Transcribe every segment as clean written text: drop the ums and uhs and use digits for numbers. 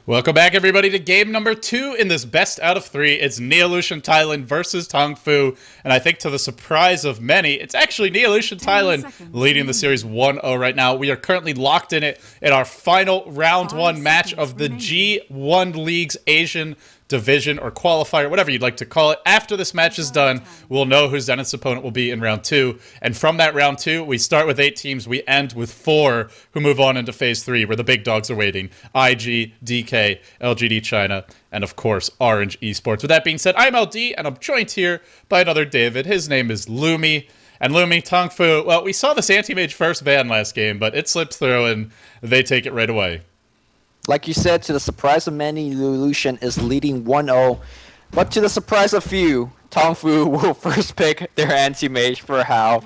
Welcome back, everybody, to game number 2 in this best out of 3. It's NeoES.TH Thailand versus Tongfu, and I think to the surprise of many, it's actually NeoES.TH Thailand leading the series 1-0 right now. We are currently locked in it in our final round 1 match of the G1 League's Asian Division or qualifier, whatever you'd like to call it. After this match is done, we'll know who Zenith's opponent will be in round 2. And from that round 2, we start with 8 teams. We end with 4 who move on into phase 3, where the big dogs are waiting. IG, DK, LGD China, and of course, Orange Esports. With that being said, I'm LD, and I'm joined here by another David. His name is Lumi. And Lumi, Tongfu, well, we saw this anti-mage first ban last game, but it slipped through, and they take it right away. Like you said, to the surprise of many, Lucian is leading 1-0. But to the surprise of few, Tongfu will first pick their anti-mage for Hao.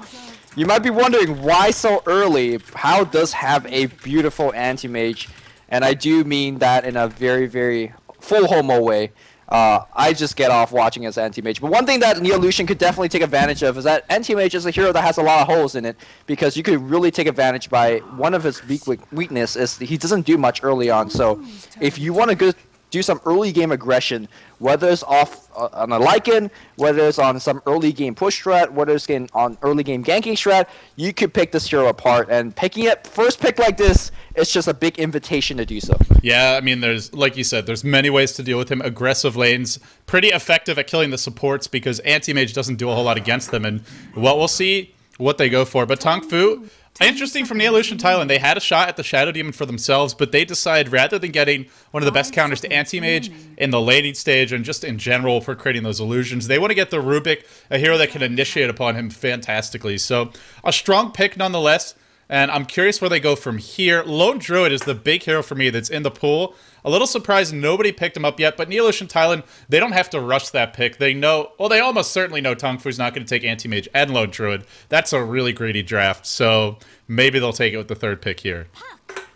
You might be wondering, why so early? Hao does have a beautiful anti-mage. And I do mean that in a very, very full homo way. I just get off watching as anti-mage. But one thing that NeoES.TH could definitely take advantage of is that anti-mage is a hero that has a lot of holes in it, because you could really take advantage by one of his weakness is he doesn't do much early on. So if you want to do some early game aggression, whether it's off on a Lycan, whether it's on some early game push strat, whether it's on early game ganking strat, you could pick this hero apart. And picking it first pick like this, it's just a big invitation to do so. Yeah, I mean, there's, like you said, there's many ways to deal with him. Aggressive lanes, pretty effective at killing the supports because anti-mage doesn't do a whole lot against them. And what we'll see what they go for. But Tongfu, interesting from NeoES.TH Thailand, they had a shot at the Shadow Demon for themselves, but they decide rather than getting one of the best counters to anti-mage in the laning stage and just in general for creating those illusions, they want to get the Rubik, a hero that can initiate upon him fantastically. So a strong pick nonetheless. And I'm curious where they go from here. Lone Druid is the big hero for me that's in the pool. A little surprised nobody picked him up yet, but NeoES.TH Thailand, they don't have to rush that pick. They know, well, they almost certainly know Tongfu's not going to take Anti-Mage and Lone Druid. That's a really greedy draft, so maybe they'll take it with the 3rd pick here.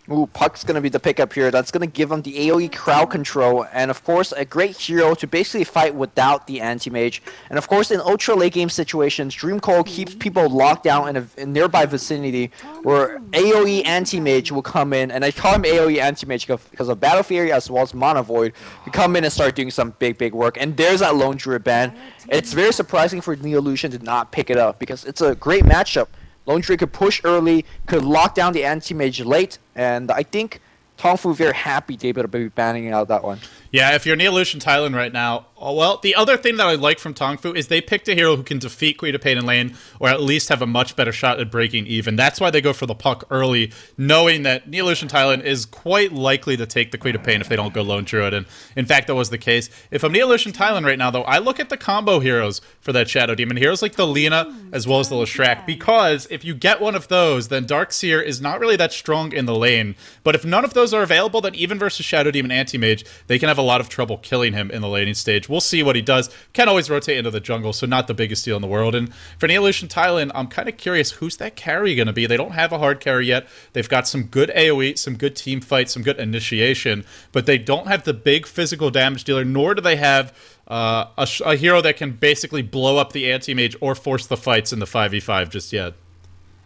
Ooh, Puck's going to be the pickup here. That's going to give him the AoE crowd control, and of course, a great hero to basically fight without the anti-mage. And of course, in ultra late game situations, Dream Coil keeps people locked down in a nearby vicinity where AoE anti-mage will come in, and I call him AoE anti-mage because of Battle Fury as well as Mana Void to come in and start doing some big work. And there's that Lone Druid ban. It's very surprising for NeoES.TH to not pick it up because it's a great matchup. Lone Druid could push early, could lock down the anti-mage late, and I think Tongfu very happy to be able to be banning out that one. Yeah, if you're NeoES.TH Thailand right now, well, the other thing that I like from Tongfu is they picked a hero who can defeat Queen of Pain in lane, or at least have a much better shot at breaking even. That's why they go for the Puck early, knowing that NeoES.TH Thailand is quite likely to take the Queen of Pain if they don't go Lone Druid, and in fact, that was the case. If I'm NeoES.TH Thailand right now, though, I look at the combo heroes for that Shadow Demon, heroes like the Lina as well as the Leshrac, because if you get one of those, then Darkseer is not really that strong in the lane, but if none of those are available, then even versus Shadow Demon Anti-Mage, they can have a lot of trouble killing him in the laning stage. We'll see what he does. Can always rotate into the jungle, so not the biggest deal in the world. And for NeoES.TH Thailand, I'm kind of curious, who's that carry going to be? They don't have a hard carry yet. They've got some good AoE, some good team fights, some good initiation, but they don't have the big physical damage dealer, nor do they have a hero that can basically blow up the anti-mage or force the fights in the 5v5 just yet.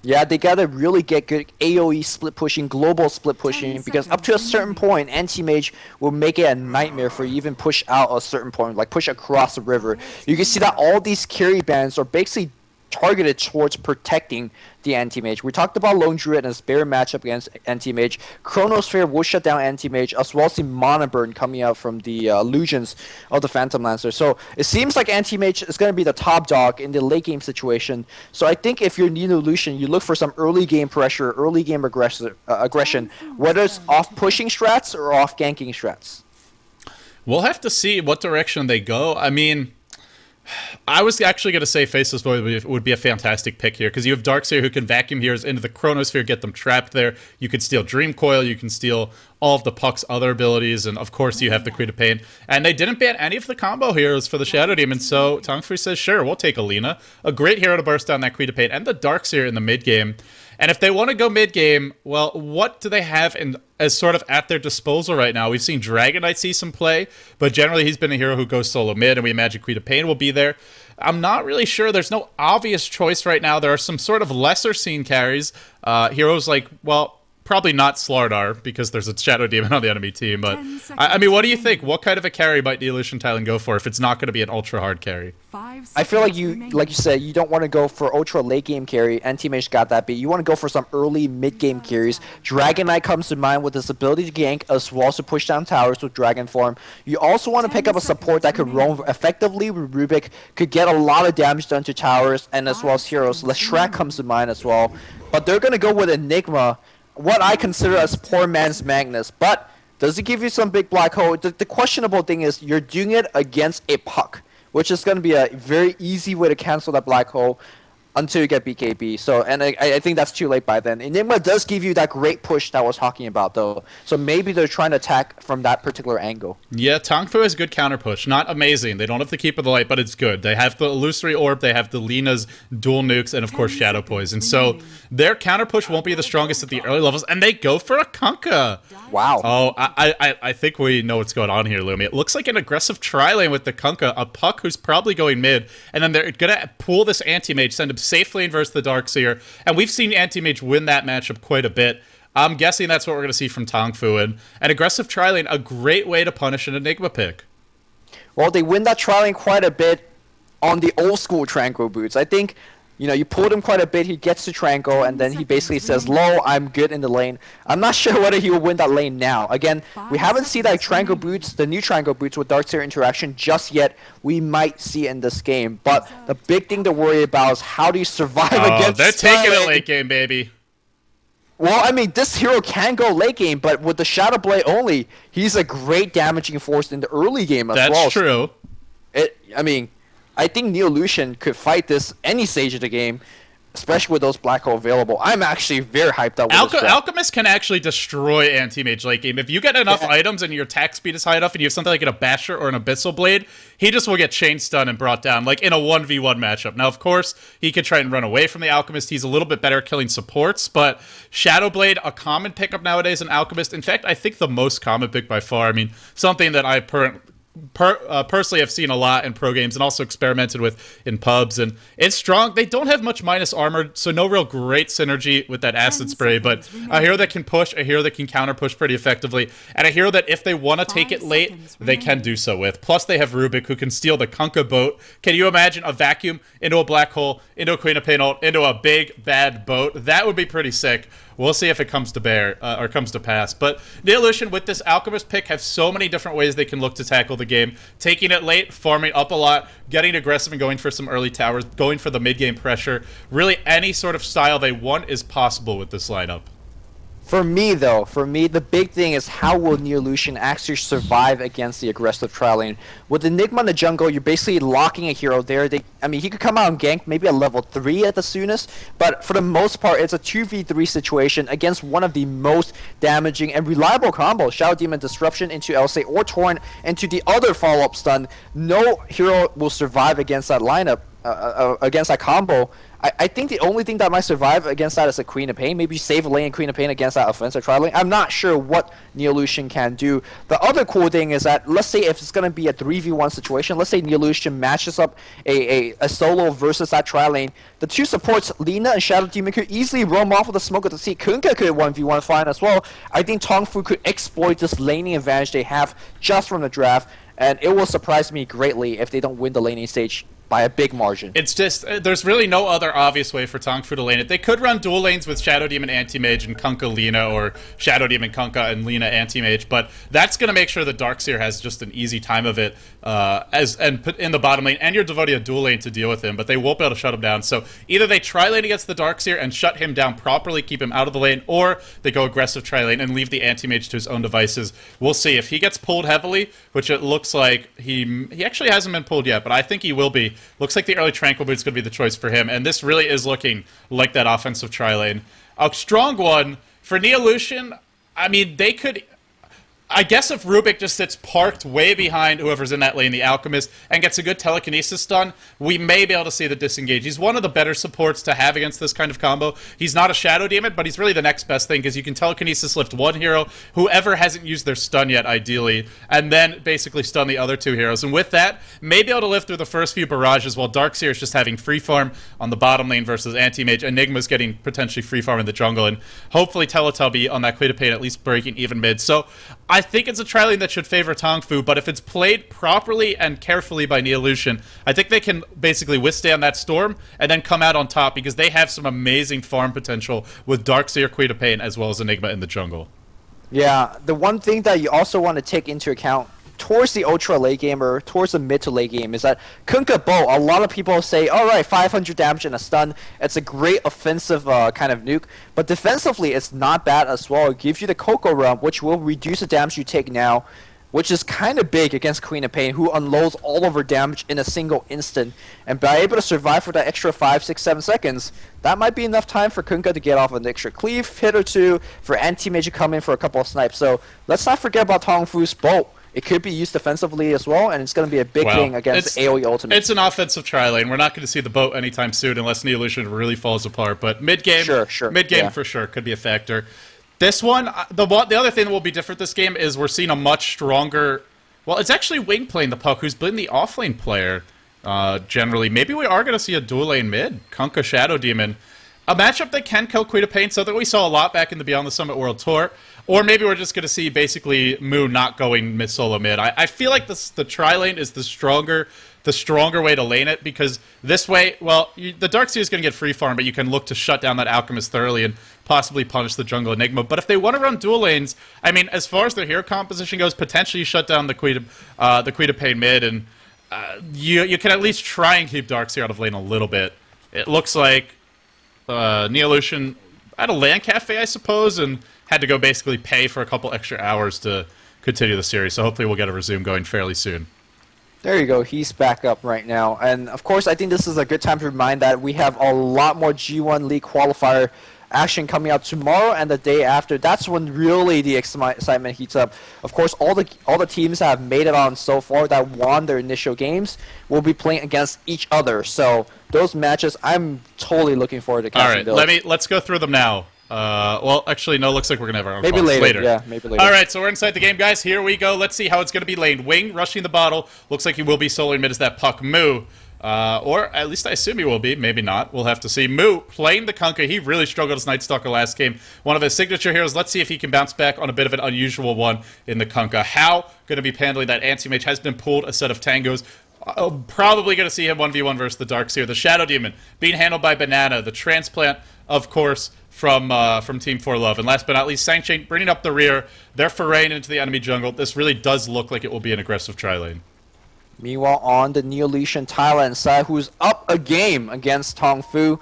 Yeah, they gotta really get good AoE split pushing, global split pushing, because up to a certain point, anti-mage will make it a nightmare for you even push out a certain point, like push across the river. You can see that all these carry bands are basically targeted towards protecting the anti-mage. We talked about Lone Druid and his bear matchup against anti-mage. Chronosphere will shut down anti-mage, as well as the mana burn coming out from the illusions of the Phantom Lancer. So it seems like anti-mage is going to be the top dog in the late game situation. So I think if you're NeoES.TH, you look for some early game pressure, early game aggression, whether it's off pushing strats or off ganking strats. We'll have to see what direction they go. I mean, I was actually going to say Faceless Void would be a fantastic pick here, because you have Darkseer who can vacuum heroes into the Chronosphere, get them trapped there. You can steal Dream Coil, you can steal all of the Puck's other abilities, and of course you have the Queen of Pain. And they didn't ban any of the combo heroes for the Shadow Demon, so Tongfu says, sure, we'll take Alina. A great hero to burst down that Queen of Pain, and the Darkseer in the mid-game. And if they want to go mid-game, well, what do they have as sort of at their disposal right now? We've seen Dragon Knight see some play, but generally he's been a hero who goes solo mid, and we imagine Queen of Pain will be there. I'm not really sure. There's no obvious choice right now. There are some sort of lesser seen carries. Heroes like, well, probably not Slardar because there's a Shadow Demon on the enemy team. But I mean, what do you think? What kind of a carry might NeoES.TH Thailand go for if it's not going to be an ultra hard carry? I feel like you said, you don't want to go for ultra late game carry. NTMH got that beat. You want to go for some early mid game carries. Dragon Knight comes to mind with his ability to gank as well as to push down towers with Dragon Form. You also want to pick up a support that could roam effectively with Rubik, could get a lot of damage done to towers and as well as heroes. Leshrac comes to mind as well. But they're going to go with Enigma, what I consider as poor man's Magnus. But does it give you some big black hole? The questionable thing is you're doing it against a puck, which is going to be a very easy way to cancel that black hole until you get BKB. So, and I think that's too late by then. Enigma does give you that great push that I was talking about, though. So maybe they're trying to attack from that particular angle. Yeah, Tongfu has good counter push. Not amazing. They don't have the Keep of the Light, but it's good. They have the Illusory Orb, they have the Lina's dual nukes, and of course Shadow Poison. So their counter push won't be the strongest at the early levels, and they go for a Kunkka. Wow. Oh, I think we know what's going on here, Lumi. It looks like an aggressive tri-lane with the Kunkka, a puck who's probably going mid, and then they're going to pull this Anti-Mage, send him safely versus the Darkseer, and we've seen Anti-Mage win that matchup quite a bit. I'm guessing that's what we're going to see from Tongfu, and an aggressive tri-lane, a great way to punish an Enigma pick. Well, they win that tri-lane quite a bit on the old school Tranquil boots. I think, you know, you pulled him quite a bit, he gets to Tranquil, and then he basically says, "Lol, I'm good in the lane." I'm not sure whether he will win that lane now. Again, we haven't seen that Tranquil boots, the new Tranquil boots with Darkseer interaction just yet. We might see in this game, but the big thing to worry about is how do you survive against they're taking it late game, baby. Well, I mean, this hero can go late game, but with the Shadow Blade only, he's a great damaging force in the early game as well. That's true. I mean, I think NeoES.TH could fight this any stage of the game, especially with those black hole available. I'm actually very hyped up with this draft. Alchemist can actually destroy Anti-Mage late game. If you get enough items and your attack speed is high enough and you have something like an Abasher or an Abyssal Blade, he just will get chain stun and brought down, like in a 1v1 matchup. Now, of course, he could try and run away from the Alchemist. He's a little bit better at killing supports, but Shadow Blade, a common pickup nowadays in Alchemist. In fact, I think the most common pick by far. I mean, something that I personally have seen a lot in pro games and also experimented with in pubs, and it's strong. They don't have much minus armor, so no real great synergy with that acid spray, but a hero that can push, a hero that can counter push pretty effectively, and a hero that if they want to take it late, they can do so with. Plus they have Rubik, who can steal the Kunkka boat. Can you imagine a vacuum into a black hole, into a Queen of Pain ult, into a big bad boat? That would be pretty sick. We'll see if it comes to bear, or comes to pass. But NeoES.TH with this Alchemist pick have so many different ways they can look to tackle the game. Taking it late, farming up a lot, getting aggressive and going for some early towers, going for the mid-game pressure. Really, any sort of style they want is possible with this lineup. For me, though, the big thing is how will NeoES.TH actually survive against the aggressive tri-lane. With Enigma in the jungle, you're basically locking a hero there. I mean, he could come out and gank maybe a level 3 at the soonest, but for the most part, it's a 2v3 situation against one of the most damaging and reliable combos. Shadow Demon Disruption into LC or Torrent into the other follow-up stun. No hero will survive against that lineup, against that combo. I think the only thing that might survive against that is a Queen of Pain. Maybe save a lane Queen of Pain against that offensive tri-lane. I'm not sure what NeoES.TH can do. The other cool thing is that, let's say if it's going to be a 3v1 situation, let's say NeoES.TH matches up a solo versus that tri-lane, the two supports, Lina and Shadow Demon, could easily roam off with the smoke of the sea. Kunkka could 1v1 fine as well. I think Tongfu could exploit this laning advantage they have just from the draft, and it will surprise me greatly if they don't win the laning stage by a big margin. It's just, there's really no other obvious way for Tongfu to lane it. They could run dual lanes with Shadow Demon Anti-Mage and Kunkka Lina, or Shadow Demon Kunkka and Lina Anti-Mage, but that's going to make sure the Darkseer has just an easy time of it and put in the bottom lane, and you're devoting a dual lane to deal with him, but they won't be able to shut him down. So either they tri-lane against the Darkseer and shut him down properly, keep him out of the lane, or they go aggressive tri-lane and leave the Anti-Mage to his own devices. We'll see. If he gets pulled heavily, which it looks like he actually hasn't been pulled yet, but I think he will be. Looks like the early Tranquil Boot is going to be the choice for him, and this really is looking like that offensive tri-lane. A strong one for NeoES.TH. I mean, they could... I guess if Rubik just sits parked way behind whoever's in that lane, the Alchemist, and gets a good telekinesis done, we may be able to see the disengage. He's one of the better supports to have against this kind of combo. He's not a Shadow Demon, but he's really the next best thing, because you can telekinesis lift one hero, whoever hasn't used their stun yet, ideally, and then basically stun the other two heroes. And with that, may be able to live through the first few barrages, while Darkseer is just having free farm on the bottom lane versus Anti-Mage. Enigma's getting potentially free farm in the jungle, and hopefully Teletubby on that Queen of Pain at least breaking even mid. So I think it's a tri-lane that should favor Tongfu, but if it's played properly and carefully by NeoES.TH, I think they can basically withstand that storm and then come out on top, because they have some amazing farm potential with Darkseer, Queen of Pain, as well as Enigma in the jungle. Yeah, the one thing that you also want to take into account towards the ultra late game or towards the mid to late game is that Kunkka Bow, a lot of people say, alright, 500 damage and a stun, it's a great offensive kind of nuke, but defensively it's not bad as well. It gives you the Coco Realm, which will reduce the damage you take now, which is kind of big against Queen of Pain, who unloads all of her damage in a single instant. And by able to survive for that extra 5, 6, 7 seconds, that might be enough time for Kunkka to get off an extra cleave hit or two, for Anti-Mage to come in for a couple of snipes. So let's not forget about Tongfu's bow. It could be used defensively as well, and it's going to be a big thing against AoE Ultimate. It's an offensive tri-lane. We're not going to see the boat anytime soon unless NeoES.TH really falls apart. But mid-game, mid-game for sure could be a factor. This one, the other thing that will be different this game is we're seeing a much stronger... Well, it's actually Wing playing the puck, who's been the off-lane player generally. Maybe we are going to see a dual lane mid. Kunkka Shadow Demon. A matchup that can kill Queen of Pain, so that we saw a lot back in the Beyond the Summit World Tour. Or maybe we're just going to see basically Moo not going solo mid. I feel like the tri-lane is the stronger way to lane it, because this way, well, the Darkseer is going to get free farm, but you can look to shut down that Alchemist thoroughly and possibly punish the jungle Enigma. But if they want to run dual lanes, I mean, as far as their hero composition goes, potentially you shut down the Queen of Pain mid, and you can at least try and keep Darkseer out of lane a little bit. It looks like NeoES.TH at a LAN cafe, I suppose, and had to go basically pay for a couple extra hours to continue the series. So hopefully we'll get a resume going fairly soon. There you go. He's back up right now. And, of course, I think this is a good time to remind that we have a lot more G1 League qualifier action coming out tomorrow and the day after. That's when really the excitement heats up. Of course, all the teams that have made it on so far that won their initial games will be playing against each other. So those matches, I'm totally looking forward to catching. All right, let's go through them now. Well, actually, no, looks like we're going to have our own maybe later. Yeah, maybe later. All right, so we're inside the game, guys. Here we go. Let's see how it's going to be laned. Wing rushing the bottle. Looks like he will be soloing mid as that puck. Moo. Or at least I assume he will be. Maybe not. We'll have to see. Moo playing the Kunkka. He really struggled as Night Stalker last game. One of his signature heroes. Let's see if he can bounce back on a bit of an unusual one in the Kunkka. How going to be handling that Anti-Mage has been pulled a set of tangos. Probably going to see him 1v1 versus the Darkseer. The Shadow Demon being handled by Banana. The Transplant, of course, from Team 4Love. And last but not least, Sancchain bringing up the rear. They're foraying into the enemy jungle. This really does look like it will be an aggressive tri-lane. Meanwhile, on the NeoES.TH Thailand side, who's up a game against Tongfu,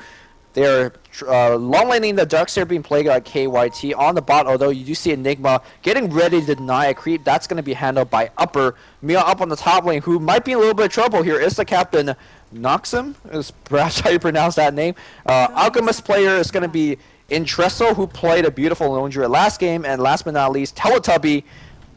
they're long laning the Darkseer being played by KYT on the bot, although you do see Enigma getting ready to deny a creep. That's going to be handled by Upper. Meanwhile, up on the top lane, who might be in a little bit of trouble here, is the captain Noxum, is perhaps how you pronounce that name. Alchemist player is going to be Intresso, who played a beautiful lone druid last game, and last but not least, Teletubby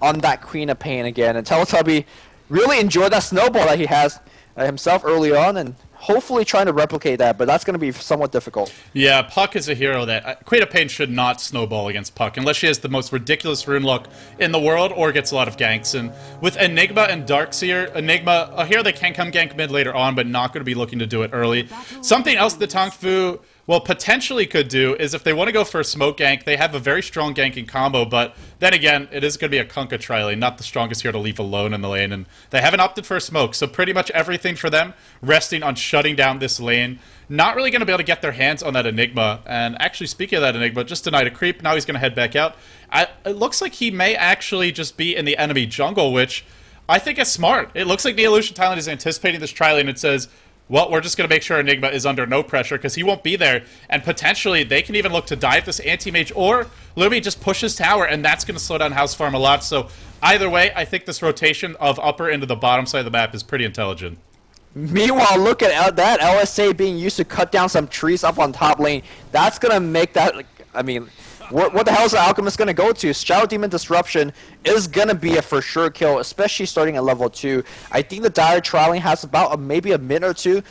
on that Queen of Pain again. And Teletubby really enjoyed that snowball that he has himself early on, and hopefully trying to replicate that, but that's going to be somewhat difficult. Yeah, Puck is a hero that... Queen of Pain should not snowball against Puck, unless she has the most ridiculous rune luck in the world, or gets a lot of ganks. And with Enigma and Darkseer, Enigma, a hero that can come gank mid later on, but not going to be looking to do it early. Something else that Tongfu... well, potentially could do is if they want to go for a smoke gank, they have a very strong ganking combo, but then again, it is going to be a Kunkka tri-lane, not the strongest hero to leave alone in the lane, and they haven't opted for a smoke, so pretty much everything for them resting on shutting down this lane. Not really going to be able to get their hands on that Enigma, and actually speaking of that Enigma, just denied a creep, now he's going to head back out. It looks like he may actually just be in the enemy jungle, which I think is smart. It looks like NeoES.TH Thailand is anticipating this tri-lane and says, well, we're just going to make sure Enigma is under no pressure because he won't be there. And potentially, they can even look to dive this Anti-Mage, or Lumi just pushes tower, and that's going to slow down House Farm a lot. So either way, I think this rotation of Upper into the bottom side of the map is pretty intelligent. Meanwhile, look at that LSA being used to cut down some trees up on top lane. That's going to make that, I mean, what the hell is the Alchemist gonna go to? Shadow Demon Disruption is gonna be a for sure kill, especially starting at level 2. I think the Dire Trialing has about maybe a minute or two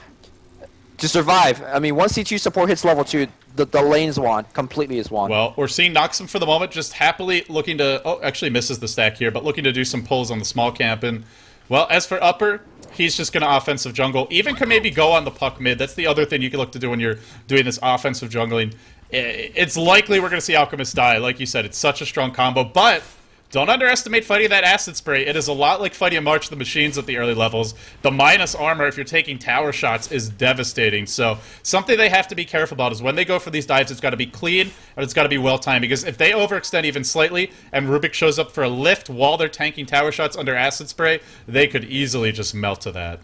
to survive. I mean, once C2 support hits level 2, the lane's won. Completely is won. Well, we're seeing Noxum for the moment just happily looking to... Oh, actually misses the stack here, but looking to do some pulls on the small camp. And, well, as for Upper, he's just going to offensive jungle. Even can maybe go on the puck mid. That's the other thing you can look to do when you're doing this offensive jungling. It's likely we're going to see Alchemist die. Like you said, it's such a strong combo. But don't underestimate fighting that acid spray. It is a lot like fighting March of the Machines at the early levels. The minus armor, if you're taking tower shots, is devastating. So something they have to be careful about is when they go for these dives, it's got to be clean and it's got to be well-timed. Because if they overextend even slightly and Rubik shows up for a lift while they're tanking tower shots under acid spray, they could easily just melt to that.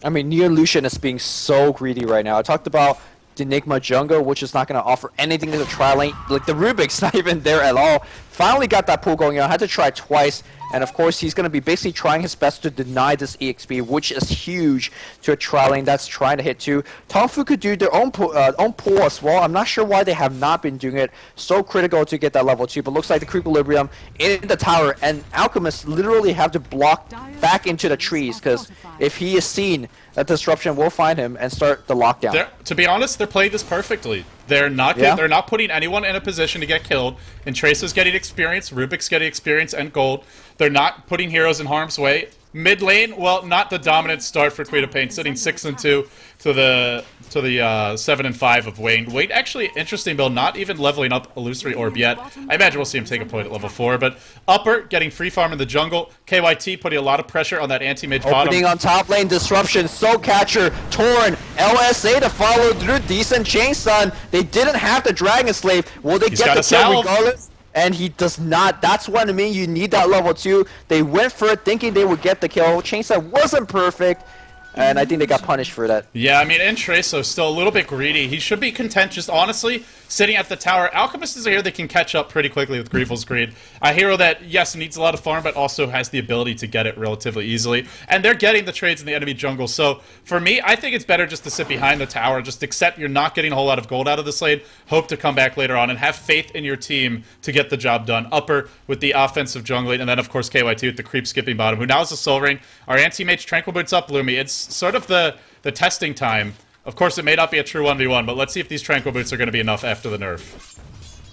I mean, NeoES.TH is being so greedy right now. I talked about the Enigma jungle, which is not going to offer anything to the tri-lane. Like, the Rubik's not even there at all. Finally got that pull going on. Had to try twice. And, of course, he's going to be basically trying his best to deny this EXP, which is huge to a tri-lane that's trying to hit too. Tongfu could do their own pull as well. I'm not sure why they have not been doing it. So critical to get that level 2. But looks like the Creequilibrium in the tower. And Alchemist literally have to block back into the trees. Because if he is seen, that disruption will find him and start the lockdown. To be honest, they're playing this perfectly. They're not they're not putting anyone in a position to get killed. And Tracer's getting experience, Rubik's getting experience and gold. They're not putting heroes in harm's way. Mid lane, well, not the dominant start for Queen of Pain, sitting 6-2 to the 7-5 of Wayne. Wayne actually interesting build, not even leveling up Illusory Orb yet. I imagine we'll see him take a point at level 4, but Upper getting free farm in the jungle. KYT putting a lot of pressure on that anti-mage bottom. Opening on top lane, disruption, Soul Catcher, Torn, LSA to follow through, decent chain stun. They didn't have the Dragon Slave. Will they get the kill regardless? And he does not. That's what I mean. You need that level 2. They went for it thinking they would get the kill. Chainsaw wasn't perfect. And I think they got punished for that. Yeah, I mean, Tracer still a little bit greedy. He should be content just honestly sitting at the tower. Alchemist is a hero that can catch up pretty quickly with Grievel's Greed. A hero that, yes, needs a lot of farm, but also has the ability to get it relatively easily. And they're getting the trades in the enemy jungle. So, for me, I think it's better just to sit behind the tower. Just accept you're not getting a whole lot of gold out of this lane. Hope to come back later on and have faith in your team to get the job done. Upper with the offensive jungling. And then, of course, KYT with the creep skipping bottom, who now is a Soul Ring. Our anti-mage Tranquil Boots up, Lumi. It's sort of the testing time. Of course, it may not be a true 1v1, but let's see if these Tranquil Boots are going to be enough after the nerf.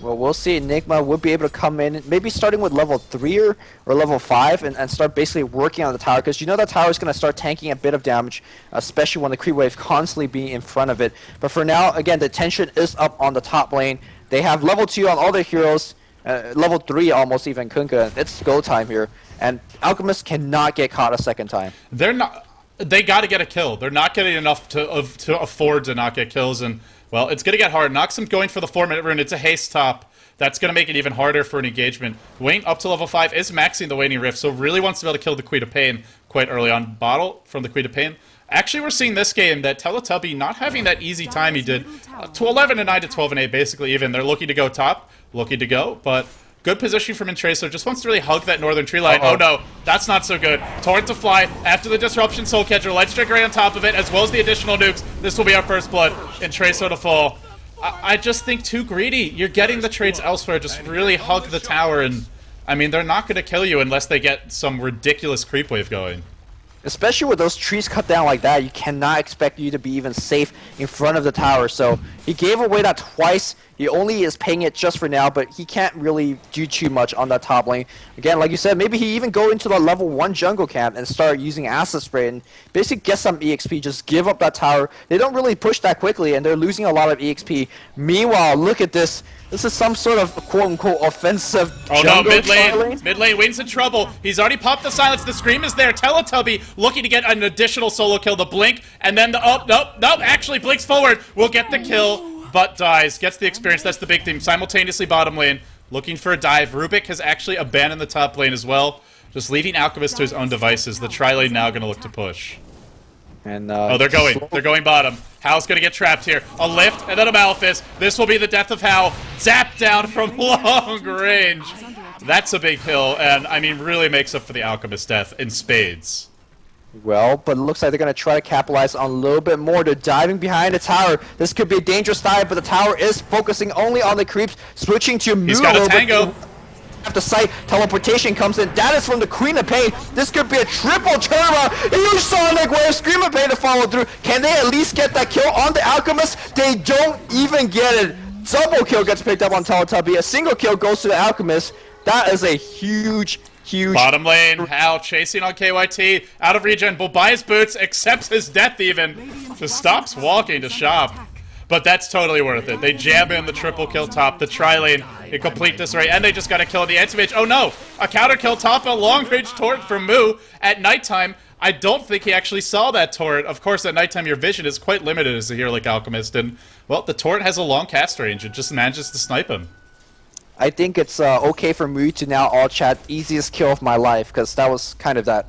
Well, we'll see. Enigma would be able to come in, maybe starting with level 3 or level 5, and start basically working on the tower, because you know that tower is going to start tanking a bit of damage, especially when the creep wave constantly being in front of it. But for now, again, the tension is up on the top lane. They have level 2 on all their heroes, level 3 almost even Kunkka. It's go time here, and Alchemist cannot get caught a second time. They're not... They got to get a kill. They're not getting enough to afford to not get kills, and, well, it's going to get hard. Noxum going for the 4-minute rune. It's a haste top. That's going to make it even harder for an engagement. Wayne, up to level 5, is maxing the Waning Rift, so really wants to be able to kill the Queen of Pain quite early on. Bottle from the Queen of Pain. Actually, we're seeing this game that Teletubby not having that easy time he did. To 11-9 to 12-8, basically even. They're looking to go top, looking to go, but... Good position from Tracer. Just wants to really hug that northern tree line. Oh no, that's not so good. Torrent to fly after the disruption. Soul Catcher, Light Strike right on top of it, as well as the additional nukes. This will be our first blood. Tracer to fall. I just think too greedy. You're getting the trades elsewhere. Just really hug the tower, and I mean they're not going to kill you unless they get some ridiculous creep wave going. Especially with those trees cut down like that, you cannot expect you to be even safe in front of the tower. So he gave away that twice. He only is paying it just for now, but he can't really do too much on that top lane. Again, like you said, maybe he even go into the level 1 jungle camp and start using Acid Spray and basically get some EXP. Just give up that tower. They don't really push that quickly, and they're losing a lot of EXP. Meanwhile, look at this. This is some sort of quote-unquote offensive jungle. Oh no, mid lane, Wayne's in trouble. He's already popped the silence. The scream is there. Teletubby looking to get an additional solo kill. The blink, and then the nope, actually blinks forward. Will get the kill, but dies. Gets the experience. That's the big thing. Simultaneously bottom lane, looking for a dive. Rubik has actually abandoned the top lane as well. Just leaving Alchemist to his own devices. The tri-lane now going to look to push. And, oh, they're going bottom. Hal's gonna get trapped here. A lift and then a Malphus. This will be the death of Hal. Zap down from long range. That's a big kill, and I mean really makes up for the Alchemist death in spades. Well, but it looks like they're going to try to capitalize on a little bit more. They're diving behind the tower. This could be a dangerous dive, but the tower is focusing only on the creeps, switching to Mu. He's got a tango. After sight, teleportation comes in. That is from the Queen of Pain. This could be a triple turnaround. A huge Sonic Wave, Scream of Pain to follow through. Can they at least get that kill on the Alchemist? They don't even get it. Double kill gets picked up on Teletubby. A single kill goes to the Alchemist. That is a huge bottom lane. Hal chasing on KYT. Out of regen. Will buy his boots. Accepts his death even. Just stops walking to shop. But that's totally worth it. They jab in the triple kill top, the tri-lane, in complete disarray, and they just got to kill the anti-mage. Oh no! A counter kill top, a long-range turret from Mu at nighttime. I don't think he actually saw that turret. Of course, at nighttime, your vision is quite limited as a hero like Alchemist, and, well, the turret has a long cast range. It just manages to snipe him. I think it's okay for Mu to now all chat easiest kill of my life, because that was kind of that.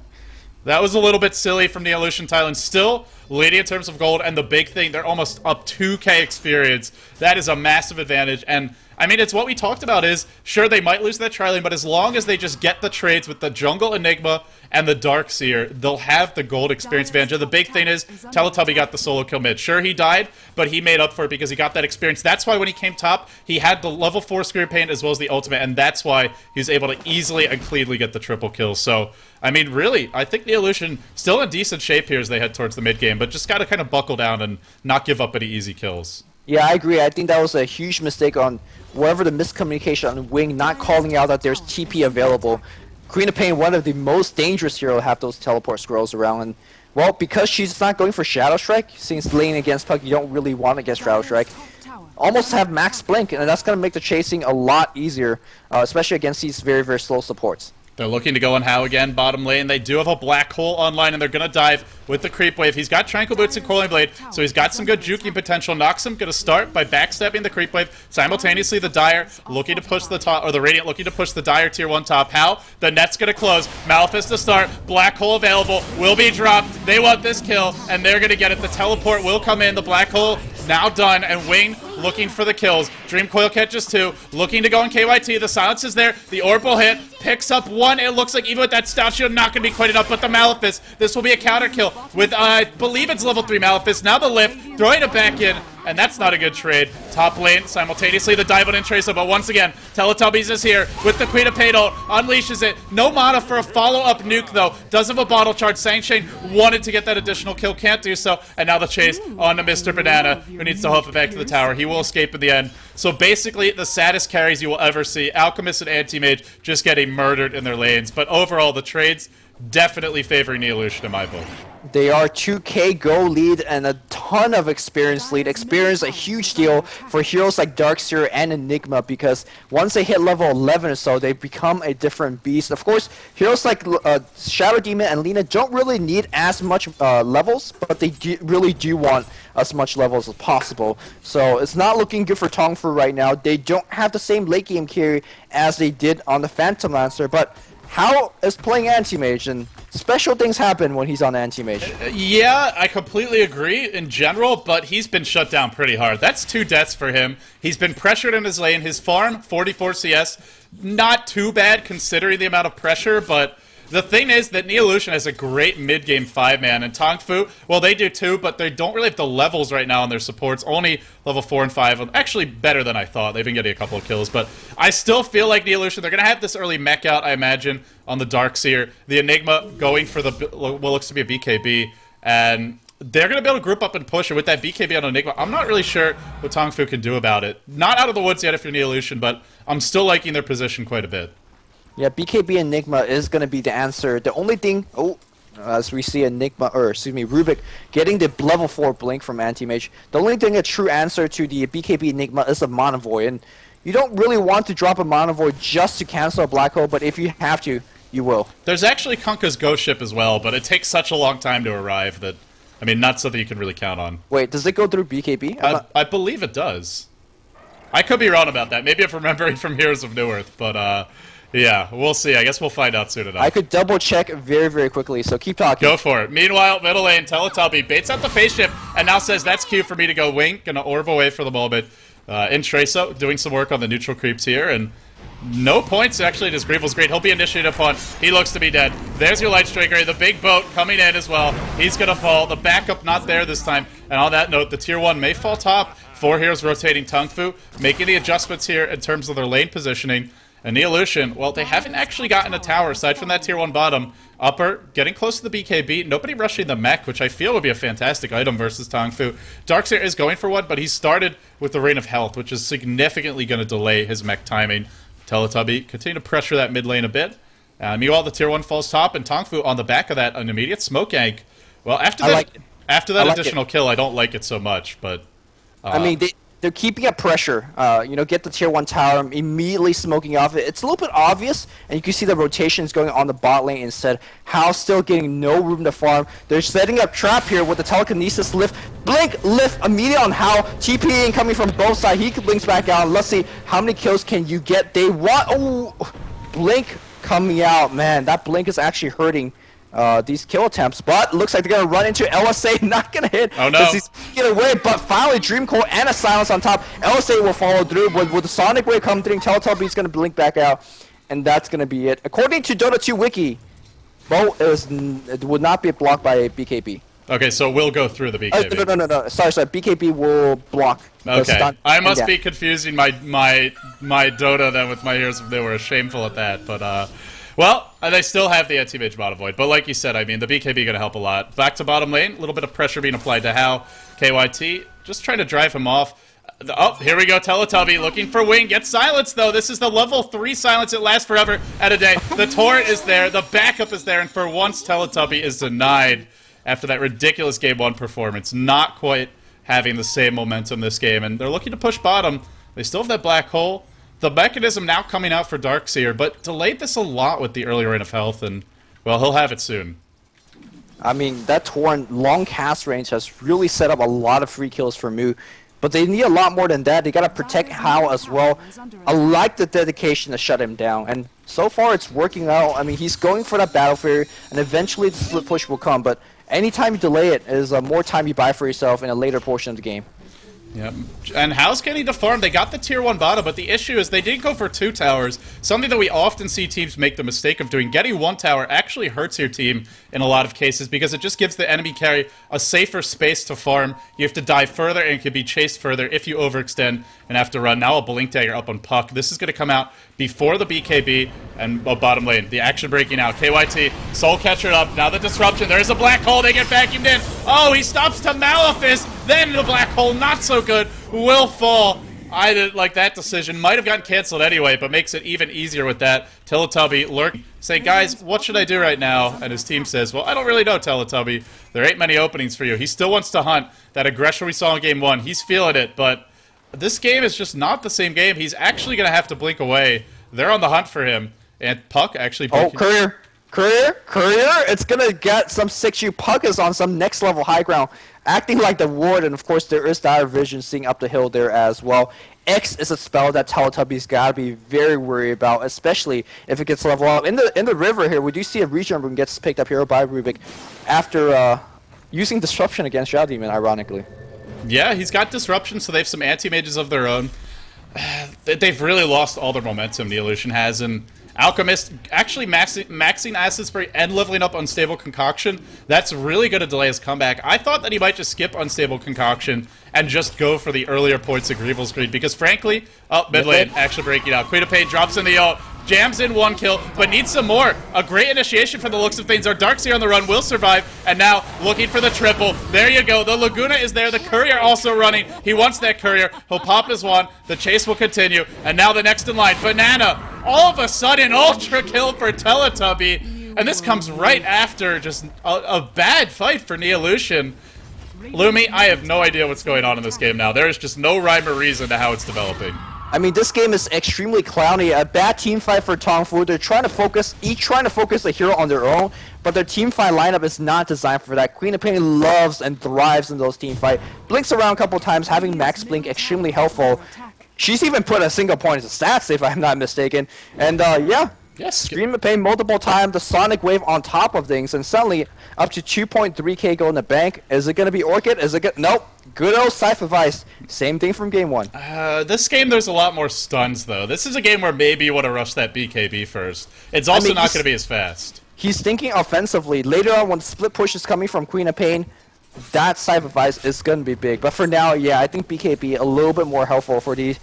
That was a little bit silly from NeoES.TH. Thailand. Still leading in terms of gold, and the big thing, they're almost up 2k experience. That is a massive advantage, and I mean, it's what we talked about is, sure, they might lose that tri-lane, but as long as they just get the trades with the Jungle Enigma and the Darkseer, they'll have the gold experience advantage. And the big thing is, Teletubby got the solo kill mid. Sure, he died, but he made up for it because he got that experience. That's why when he came top, he had the level 4 Scream Pain as well as the ultimate, and that's why he was able to easily and cleanly get the triple kill. So, I mean, really, I think NeoES.TH still in decent shape here as they head towards the mid game, but just got to kind of buckle down and not give up any easy kills. Yeah, I agree. I think that was a huge mistake on whatever the miscommunication on Wing, not calling out that there's TP available. Queen of Pain, one of the most dangerous heroes to have those teleport scrolls around. And, well, because she's not going for Shadow Strike, since laning against Puck, you don't really want to get Shadow Strike. Almost have max blink, and that's going to make the chasing a lot easier, especially against these very, very slow supports. They're looking to go on Hao again, bottom lane. They do have a black hole online, and they're going to dive with the creep wave. He's got Tranquil Boots and Coiling Blade, so he's got some good juking potential. Noxum going to start by backstepping the creep wave. Simultaneously, the Dire looking to push the top, or the Radiant looking to push the Dire tier 1 top. Hao, the net's going to close. Malefice to start. Black hole available. Will be dropped. They want this kill, and they're going to get it. The teleport will come in. The black hole now done, and Wing looking for the kills. Dream Coil catches 2, looking to go on KYT. The silence is there. The orb will hit, picks up 1. It looks like even with that stout shield, not going to be quite enough, but the Malefice, this will be a counter kill with, I believe it's level 3 Malefice. Now the lift, throwing it back in, and that's not a good trade. Top lane, simultaneously the dive on in Tracer, but once again, Teletubbies is here with the Queen of Pain ult, unleashes it. No mana for a follow-up nuke, though. Does have a bottle charge. Sanshane wanted to get that additional kill, can't do so, and now the chase on to Mr. Banana, who needs to hoof it back to the tower. He will escape in the end. So basically, the saddest carries you will ever see. Alchemist and Anti-Mage just getting murdered in their lanes, but overall, the trades definitely favoring NeoES.TH in my book. They are 2k go lead and a ton of experience lead. Experience a huge deal for heroes like Darkseer and Enigma because once they hit level 11 or so, they become a different beast. Of course, heroes like Shadow Demon and Lina don't really need as much levels, but they really do want as much levels as possible. So it's not looking good for Tongfu right now. They don't have the same late game carry as they did on the Phantom Lancer, but Hao is playing Anti-Mage, and special things happen when he's on Anti-Mage. Yeah, I completely agree in general, but he's been shut down pretty hard. That's 2 deaths for him. He's been pressured in his lane. His farm, 44 CS, not too bad considering the amount of pressure, but the thing is that NeoES.TH has a great mid-game 5-man, and Tongfu, well, they do too, but they don't really have the levels right now on their supports. Only level 4 and 5. Actually, better than I thought. They've been getting a couple of kills, but I still feel like NeoES.TH, they're going to have this early mech out, I imagine, on the Darkseer. The Enigma going for the what looks to be a BKB, and they're going to be able to group up and push it with that BKB on Enigma. I'm not really sure what Tongfu can do about it. Not out of the woods yet if you're NeoES.TH, but I'm still liking their position quite a bit. Yeah, BKB Enigma is going to be the answer. The only thing, as we see Rubik getting the level 4 blink from Anti-Mage, the only thing a true answer to the BKB Enigma is a Mana Void. And you don't really want to drop a Mana Void just to cancel a Black Hole, but if you have to, you will. There's actually Kunkka's Ghost Ship as well, but it takes such a long time to arrive that, I mean, not something you can really count on. Wait, does it go through BKB? I believe it does. I could be wrong about that. Maybe I'm remembering from Heroes of Newerth, but, yeah, we'll see. I guess we'll find out soon enough. I could double check very, very quickly, so keep talking. Go for it. Meanwhile, middle lane, Teletubby baits out the face shift and now says that's cue for me to go wink. Gonna orb away for the moment. In Tracer, doing some work on the neutral creeps here, and No points, actually, to Greevil's Greed. He'll be initiated upon. He looks to be dead. There's your Light Striker. The big boat coming in as well. He's going to fall. The backup not there this time. And on that note, the Tier 1 may fall top. 4 heroes rotating Tongfu, making the adjustments here in terms of their lane positioning. And NeoES.TH, well, they haven't actually gotten a tower aside from that Tier 1 bottom. Upper, getting close to the BKB. Nobody rushing the mech, which I feel would be a fantastic item versus Tongfu. Darkseer is going for one, but he started with the Rain of Health, which is significantly going to delay his mech timing. Teletubby continue to pressure that mid lane a bit. Meanwhile, the Tier 1 falls top, and Tongfu on the back of that, an immediate smoke gank. Well, after that additional kill, I don't like it so much, but... I mean, they're keeping up pressure. Get the Tier 1 tower, immediately smoking off it. It's a little bit obvious, and you can see the rotations going on the bot lane instead. How still getting no room to farm. They're setting up trap here with the telekinesis lift. Blink, lift, immediate on How. TPing coming from both sides. He blinks back out. Let's see how many kills can you get. They want... Oh! Blink coming out. Man, that blink is actually hurting these kill attempts, but looks like they're going to run into LSA, not going to hit. Oh no. He's get away, but finally Dream Core and a silence on top. LSA will follow through, with the Sonic Wave coming through, Teletubby's going to blink back out, and that's going to be it. According to Dota 2 Wiki, Bo it would not be blocked by BKB. Okay, so we'll go through the BKB. No. Sorry. BKB will block. Okay, I must be confusing my Dota then with my heroes. They were shameful at that, but well, they still have the anti-mage bot avoid. But like you said, I mean, the BKB going to help a lot. Back to bottom lane, a little bit of pressure being applied to How. KYT just trying to drive him off. Oh, here we go, Teletubby looking for wing. Gets silenced, though. This is the level 3 silence. It lasts forever at a day. The turret is there. The backup is there. And for once, Teletubby is denied after that ridiculous Game 1 performance. Not quite having the same momentum this game. And they're looking to push bottom. They still have that black hole. The mechanism now coming out for Darkseer, but delayed this a lot with the early Rain of Health. And, well, he'll have it soon. I mean, that Torrent long cast range has really set up a lot of free kills for Mu. But they need a lot more than that. They gotta protect How as well. I like the dedication to shut him down, and so far it's working out. I mean, he's going for that Battle Fury, and eventually the split push will come. But anytime you delay it is more time you buy for yourself in a later portion of the game. Yep. And How's getting to farm. They got the tier 1 bottom, but the issue is they did go for 2 towers, something that we often see teams make the mistake of doing. Getting 1 tower actually hurts your team in a lot of cases because it just gives the enemy carry a safer space to farm. You have to dive further and can be chased further if you overextend and have to run. Now a Blink Dagger up on Puck. This is going to come out before the BKB and bottom lane. The action breaking out. KYT, Soul Catcher up. Now the disruption. There's a black hole. They get vacuumed in. Oh, he stops to Malefice. Then the black hole, not so good, will fall. I didn't like that decision. Might have gotten canceled anyway, but makes it even easier with that. Teletubby lurk, say, guys, what should I do right now? And his team says, well, I don't really know, Teletubby. There ain't many openings for you. He still wants to hunt. That aggression we saw in Game 1, he's feeling it, but this game is just not the same game. He's actually going to have to blink away. They're on the hunt for him. And Puck actually... Oh, Courier! It's gonna get some 6U. Puck is on some next level high ground, acting like the ward, and of course there is dire vision seeing up the hill there as well. X is a spell that Teletubby's gotta be very worried about, especially if it gets leveled up. In the river here, we do see a region room gets picked up here by Rubik after using disruption against Shadow Demon, ironically. Yeah, he's got disruption, so they have some anti-mages of their own. They've really lost all their momentum, NeoES.TH has, and Alchemist actually maxing Acid Spray and leveling up Unstable Concoction. That's really going to delay his comeback. I thought that he might just skip Unstable Concoction and just go for the earlier points of Greevil's Greed, because frankly, mid lane, actually breaking out. Queen of Pain drops in the ult, jams in 1 kill, but needs some more. A great initiation for the looks of things. Our Darkseer on the run will survive, and now looking for the triple. There you go. The Laguna is there. The Courier also running. He wants that Courier. He'll pop his wand. The chase will continue, and now the next in line, Banana. All of a sudden, ultra kill for Teletubby, and this comes right after just a bad fight for NeoES.TH. Lumi, I have no idea what's going on in this game now. There is just no rhyme or reason to how it's developing. I mean, this game is extremely clowny. A bad team fight for Tongfu. They're trying to focus, each trying to focus a hero on their own, but their team fight lineup is not designed for that. Queen of Pain loves and thrives in those team fight. Blinks around a couple times, having Max Blink extremely helpful. She's even put a single point into stats, if I'm not mistaken. And yeah, Yes. Stream of Pain multiple times, the Sonic Wave on top of things, and suddenly up to 2.3k go in the bank. Is it going to be Orchid? Is it good? Nope. Good old Cypher Vice. Same thing from game 1. This game, there's a lot more stuns, though. This is a game where maybe you want to rush that BKB first. It's also not going to be as fast. He's thinking offensively. Later on, when the split push is coming from Queen of Pain, that Cypher Vice is going to be big. But for now, yeah, I think BKB a little bit more helpful for these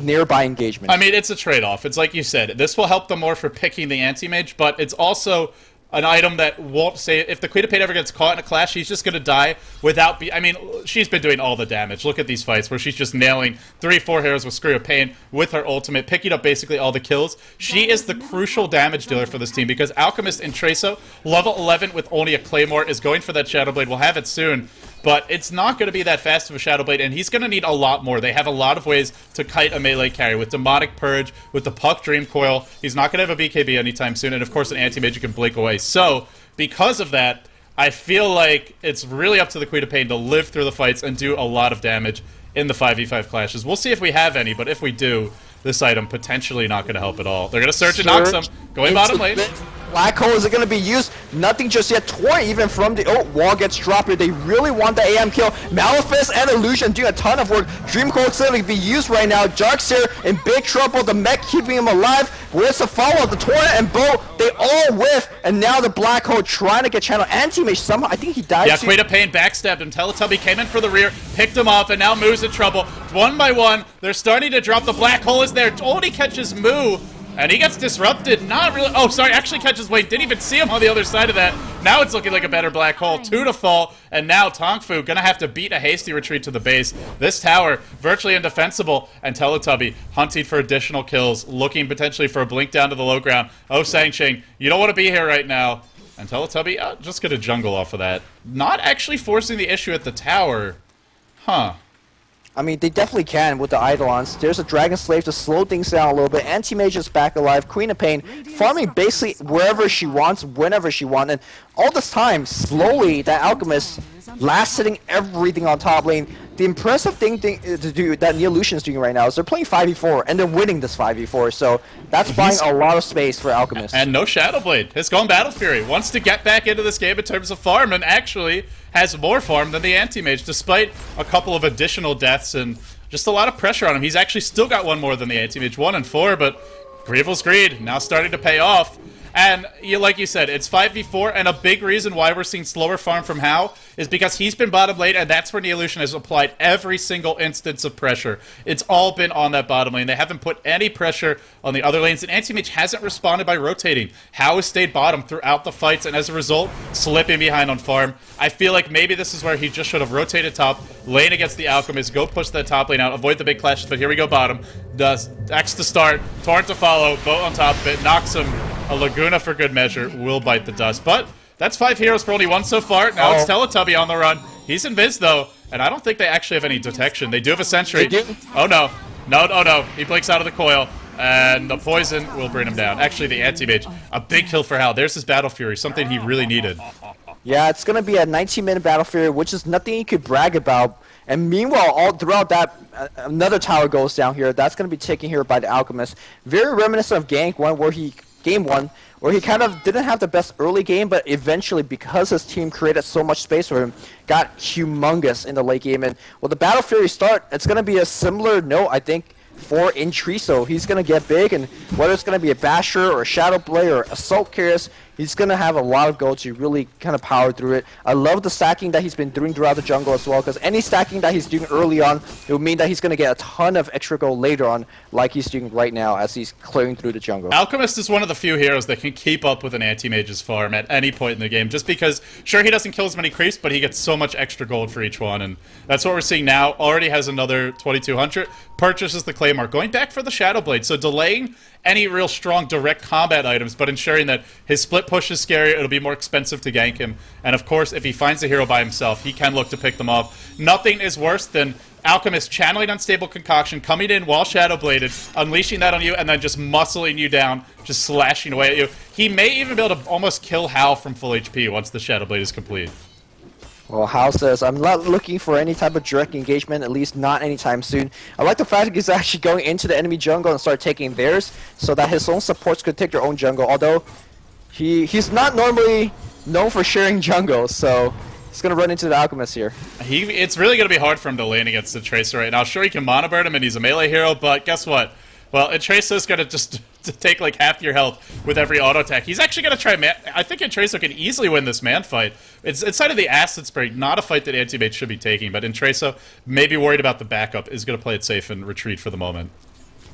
nearby engagements. I mean, it's a trade-off. It's like you said. This will help them more for picking the anti-mage, but it's also an item that won't say if the Queen of Pain ever gets caught in a clash, she's just going to die without I mean, she's been doing all the damage. Look at these fights where she's just nailing 3-4 heroes with Scream of Pain with her ultimate, picking up basically all the kills. She is the crucial damage dealer for this team because Alchemist and Tracer, level 11 with only a Claymore, is going for that Shadow Blade. We'll have it soon. But it's not going to be that fast of a Shadow Blade, and he's going to need a lot more. They have a lot of ways to kite a melee carry. With Demonic Purge, with the Puck Dream Coil, he's not going to have a BKB anytime soon, and of course an anti-mage you can blink away. So, because of that, I feel like it's really up to the Queen of Pain to live through the fights and do a lot of damage in the 5v5 clashes. We'll see if we have any, but if we do, this item potentially not going to help at all. They're going to search and knock some. Going bottom lane. Black Hole, is it going to be used? Nothing just yet. Tori even from the... Oh, wall gets dropped here. They really want the AM kill. Malefice and Illusion doing a ton of work. Dream Coil clearly be used right now. Jark's here in big trouble. The mech keeping him alive. Where's the follow-up? The Torrent and Bo, they all whiff. And now the Black Hole trying to get channel. Anti-Mage somehow, I think he died. Yeah, Queen of Pain backstabbed him. Teletubby came in for the rear, picked him off, and now Moo's in trouble. One by one, they're starting to drop. The Black Hole is there. Only catches Moo. And he gets disrupted. Not really. Oh, sorry. Actually catches Wayne. Didn't even see him on the other side of that. Now it's looking like a better Black Hole. 2 to fall. And now Tongfu gonna have to beat a hasty retreat to the base. This tower virtually indefensible. And Teletubby hunting for additional kills. Looking potentially for a blink down to the low ground. Oh, Sangching, you don't want to be here right now. And Teletubby just gonna jungle off of that. Not actually forcing the issue at the tower. Huh. I mean, they definitely can with the Eidolons. There's a Dragon Slave to slow things down a little bit. Anti-Mage is back alive. Queen of Pain farming basically wherever she wants, whenever she wants. And all this time, slowly, that Alchemist last-hitting everything on top lane. The impressive thing to do that NeoES.TH is doing right now is they're playing 5v4, and they're winning this 5v4. So that's buying a lot of space for Alchemist. And no Shadow Blade. His Gone Battle Fury wants to get back into this game in terms of farm, and actually has more farm than the Anti-Mage, despite a couple of additional deaths and just a lot of pressure on him. He's actually still got one more than the Anti-Mage, 1 and 4, but Grievel's Greed now starting to pay off. And like you said, it's 5v4, and a big reason why we're seeing slower farm from Hao is because he's been bottom lane, and that's where NeoES.TH has applied every single instance of pressure. It's all been on that bottom lane. They haven't put any pressure on the other lanes, and Anti-Mage hasn't responded by rotating. Hao has stayed bottom throughout the fights, and as a result, slipping behind on farm. I feel like maybe this is where he just should have rotated top, lane against the Alchemist, go push that top lane out, avoid the big clashes, but here we go bottom. Does X to start, Torrent to follow, boat on top of it, knocks him. A Laguna for good measure will bite the dust, but that's 5 heroes for only 1 so far. Now it's Teletubby on the run. He's invis though, and I don't think they actually have any detection. They do have a sentry. Oh no. No, oh no. He blinks out of the coil, and the poison will bring him down. Actually, the Anti-Mage. A big kill for Hal. There's his Battle Fury, something he really needed. Yeah, it's going to be a 19-minute Battle Fury, which is nothing you could brag about. And meanwhile, all throughout that, another tower goes down here. That's going to be taken here by the Alchemist. Very reminiscent of Game 1, where he kind of didn't have the best early game, but eventually, because his team created so much space for him, got humongous in the late game. And when the Battle Fury start, it's going to be a similar note, I think, for Intriso. He's going to get big, and whether it's going to be a Basher or a Shadow Blade or Assault Carriers, he's going to have a lot of gold to really kind of power through it. I love the stacking that he's been doing throughout the jungle as well, because any stacking that he's doing early on, it will mean that he's going to get a ton of extra gold later on, like he's doing right now as he's clearing through the jungle. Alchemist is one of the few heroes that can keep up with an Anti-Mage's farm at any point in the game, just because, sure, he doesn't kill as many creeps, but he gets so much extra gold for each one, and that's what we're seeing now. Already has another 2200, purchases the Claymore, going back for the Shadow Blade, so delaying any real strong direct combat items, but ensuring that his split push is scarier, it'll be more expensive to gank him. And of course, if he finds a hero by himself, he can look to pick them off. Nothing is worse than Alchemist channeling Unstable Concoction, coming in while Shadow Bladed, unleashing that on you, and then just muscling you down, just slashing away at you. He may even be able to almost kill Hal from full HP once the Shadow Blade is complete. Well, Hao says, I'm not looking for any type of direct engagement, at least not anytime soon. I like the fact that he's actually going into the enemy jungle and start taking theirs, so that his own supports could take their own jungle, although he's not normally known for sharing jungle, so he's going to run into the Alchemist here. It's really going to be hard for him to lane against the Tracer right now. Sure, he can mono burn him, and he's a melee hero, but guess what? Well, Tracer's going to just take like half your health with every auto attack. He's actually going to try I think Tracer can easily win this man fight. It's inside of the Acid Spray, not a fight that Anti-Mage should be taking, but Tracer, maybe worried about the backup, is going to play it safe and retreat for the moment.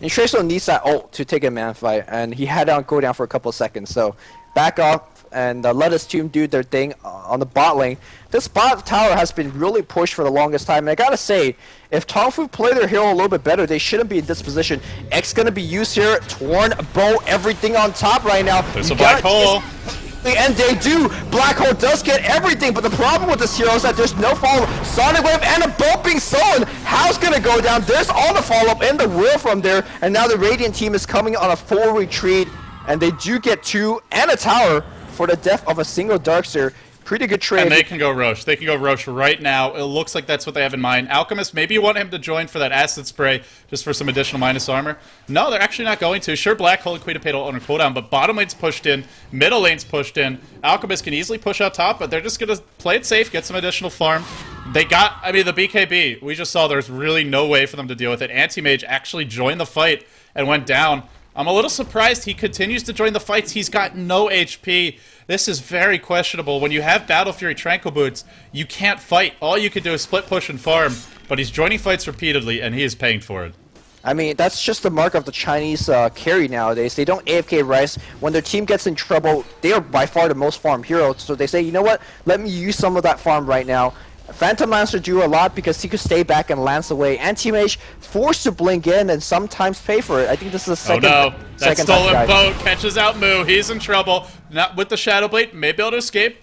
And Tracer needs that ult to take a man fight, and he had to go down for a couple of seconds, so back up and let his team do their thing on the bot lane. This bot tower has been really pushed for the longest time, and I gotta say, if Tongfu play their hero a little bit better, they shouldn't be in this position. X gonna be used here, Torn, Bow, everything on top right now. There's a black hole. And they do. Black Hole does get everything, but the problem with this hero is that there's no follow-up. Sonic Wave and a boat being stolen. How's gonna go down? There's all the follow-up in the wheel from there, and now the Radiant team is coming on a full retreat, and they do get 2 and a tower for the death of a single Darkseer. Pretty good trade. And they can go Roche. They can go Roche right now. It looks like that's what they have in mind. Alchemist, maybe you want him to join for that Acid Spray, just for some additional minus armor. No, they're actually not going to. Sure, Black Hole and Queen of Payto on a cooldown, but bottom lane's pushed in, middle lane's pushed in. Alchemist can easily push out top, but they're just going to play it safe, get some additional farm. They got, I mean, the BKB, we just saw there's really no way for them to deal with it. Anti-Mage actually joined the fight and went down. I'm a little surprised he continues to join the fights. He's got no HP. This is very questionable. When you have Battle Fury Tranquil Boots, you can't fight. All you can do is split push and farm, but he's joining fights repeatedly, and he is paying for it. I mean, that's just the mark of the Chinese carry nowadays. They don't AFK Rice. When their team gets in trouble, they are by far the most farm heroes. So they say, you know what, let me use some of that farm right now. Phantom Lancer do a lot because he could stay back and lance away. Anti-Mage forced to blink in and sometimes pay for it. I think this is the second. Oh no, that stolen boat catches out Moo. He's in trouble. Not with the Shadow Blade. May be able to escape.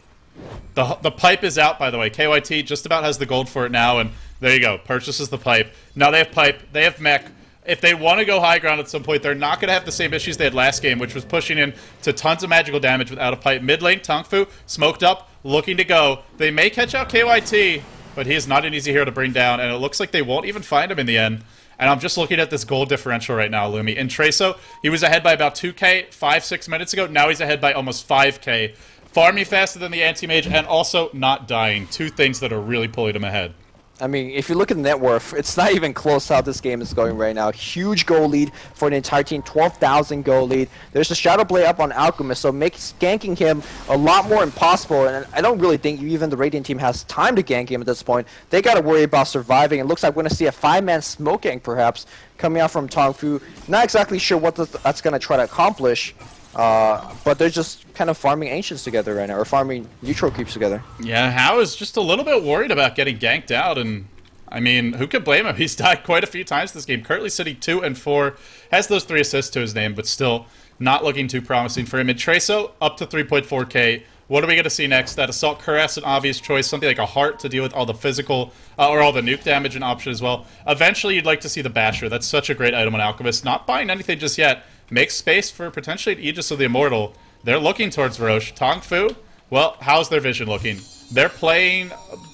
The pipe is out, by the way. KYT just about has the gold for it now, and there you go. Purchases the pipe. Now they have pipe. They have mech. If they want to go high ground at some point, they're not going to have the same issues they had last game, which was pushing in to tons of magical damage without a pipe. Mid lane, Tongfu, smoked up, looking to go. They may catch out KYT, but he is not an easy hero to bring down, and it looks like they won't even find him in the end. And I'm just looking at this gold differential right now, Lumi. In Traso, he was ahead by about 2k 5-6 minutes ago. Now he's ahead by almost 5k. Farming faster than the Anti-Mage, and also not dying. 2 things that are really pulling him ahead. I mean, if you look at the net worth, it's not even close how this game is going right now. Huge goal lead for the entire team, 12,000 goal lead. There's a Shadow Blade up on Alchemist, so makes ganking him a lot more impossible, and I don't really think even the Radiant team has time to gank him at this point. They got to worry about surviving. It looks like we're going to see a 5-man smoke gank, perhaps, coming out from Tongfu. Not exactly sure what that's going to try to accomplish. But they're just kind of farming Ancients together right now, or farming neutral creeps together. Yeah, Hao is just a little bit worried about getting ganked out, and I mean, who could blame him? He's died quite a few times this game. Currently sitting 2 and 4, has those 3 assists to his name, but still not looking too promising for him. And Traso, up to 3.4k. What are we going to see next? That Assault Cuirass, an obvious choice. Something like a Heart to deal with all the physical, or all the nuke damage, an option as well. Eventually, you'd like to see the Basher. That's such a great item on Alchemist. Not buying anything just yet. Makes space for potentially an Aegis of the Immortal. They're looking towards Roche. Tongfu, well, how's their vision looking? They're playing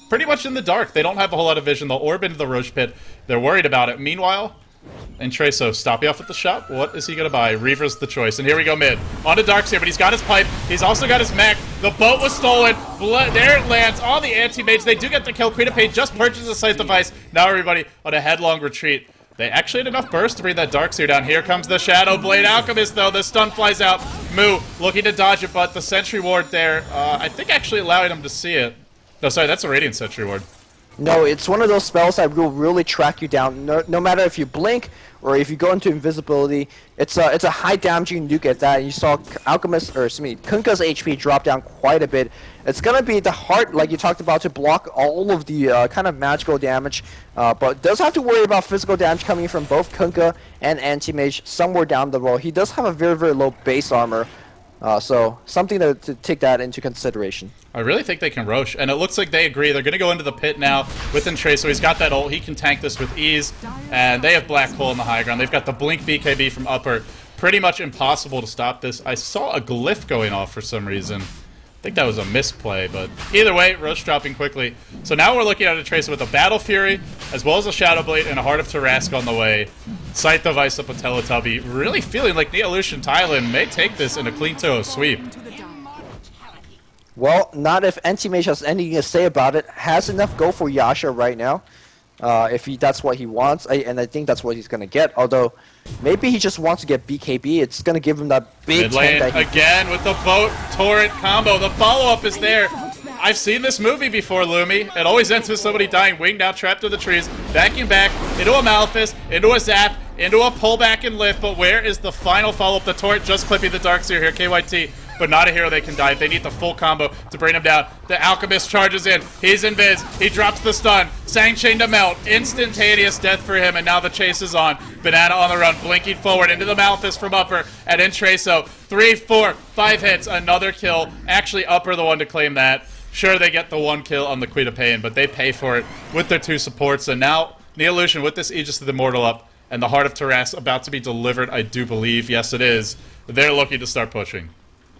pretty much in the dark. They don't have a whole lot of vision. They'll orb into the Roche pit. They're worried about it. Meanwhile, and Traso, stop you off at the shop. What is he going to buy? Reaver's the choice. And here we go mid. On to Darkseer, but he's got his pipe. He's also got his mech. The boat was stolen. There it lands. All the Anti-Mages. They do get the kill. Queen of Pain just purchased a Sight Device. Now everybody on a headlong retreat. They actually had enough burst to bring that Darkseer down. Here comes the Shadow Blade Alchemist, though. The stun flies out. Moo looking to dodge it, but the Sentry Ward there, I think actually allowing him to see it. No, sorry, that's a Radiant Sentry Ward. No, it's one of those spells that will really track you down. No matter if you blink or if you go into invisibility, it's a high damaging nuke at that. You saw Alchemist, or excuse me, Kunkka's HP drop down quite a bit. It's gonna be the Heart, like you talked about, to block all of the kind of magical damage, but does have to worry about physical damage coming from both Kunkka and Anti-Mage somewhere down the road. He does have a very, very low base armor. So something to take that into consideration. I really think they can Roche, and it looks like they agree. They're going to go into the pit now with Trace, so he's got that ult. He can tank this with ease, and they have Black Hole in the high ground. They've got the Blink BKB from upper. Pretty much impossible to stop this. I saw a glyph going off for some reason. think that was a misplay, but either way, Roche dropping quickly. So now we're looking at a Tracer with a Battle Fury, as well as a Shadow Blade and a Heart of Tarrasque on the way. Scythe of Ice up a Teletubby. Really feeling like NeoES.TH may take this in a clean 2-0 sweep. Well, not if Anti-Mage has anything to say about it. Has enough go for Yasha right now. If that's what he wants, and I think that's what he's going to get. Although, maybe he just wants to get BKB. It's going to give him that big tank that again with the boat torrent combo. The follow-up is there. I've seen this movie before, Lumi. It always ends with somebody dying, winged out, trapped in the trees, backing back, into a Malefice, into a Zap, into a pullback and lift. But where is the final follow-up? The torrent just clipping the Darkseer here, KYT. But not a hero they can dive. They need the full combo to bring him down. The Alchemist charges in. He's in Viz. He drops the stun. Sang Chain to melt. Instantaneous death for him, and now the chase is on. Banana on the run, blinking forward into the Malefice from Upper, and in Traso. 3, 4, 5 hits. Another kill. Actually, Upper the one to claim that. Sure, they get the 1 kill on the Queen of Pain, but they pay for it with their 2 supports. And now, NeoES with this Aegis of the Immortal up, and the Heart of Tarrasque about to be delivered, I do believe. Yes, it is. They're looking to start pushing.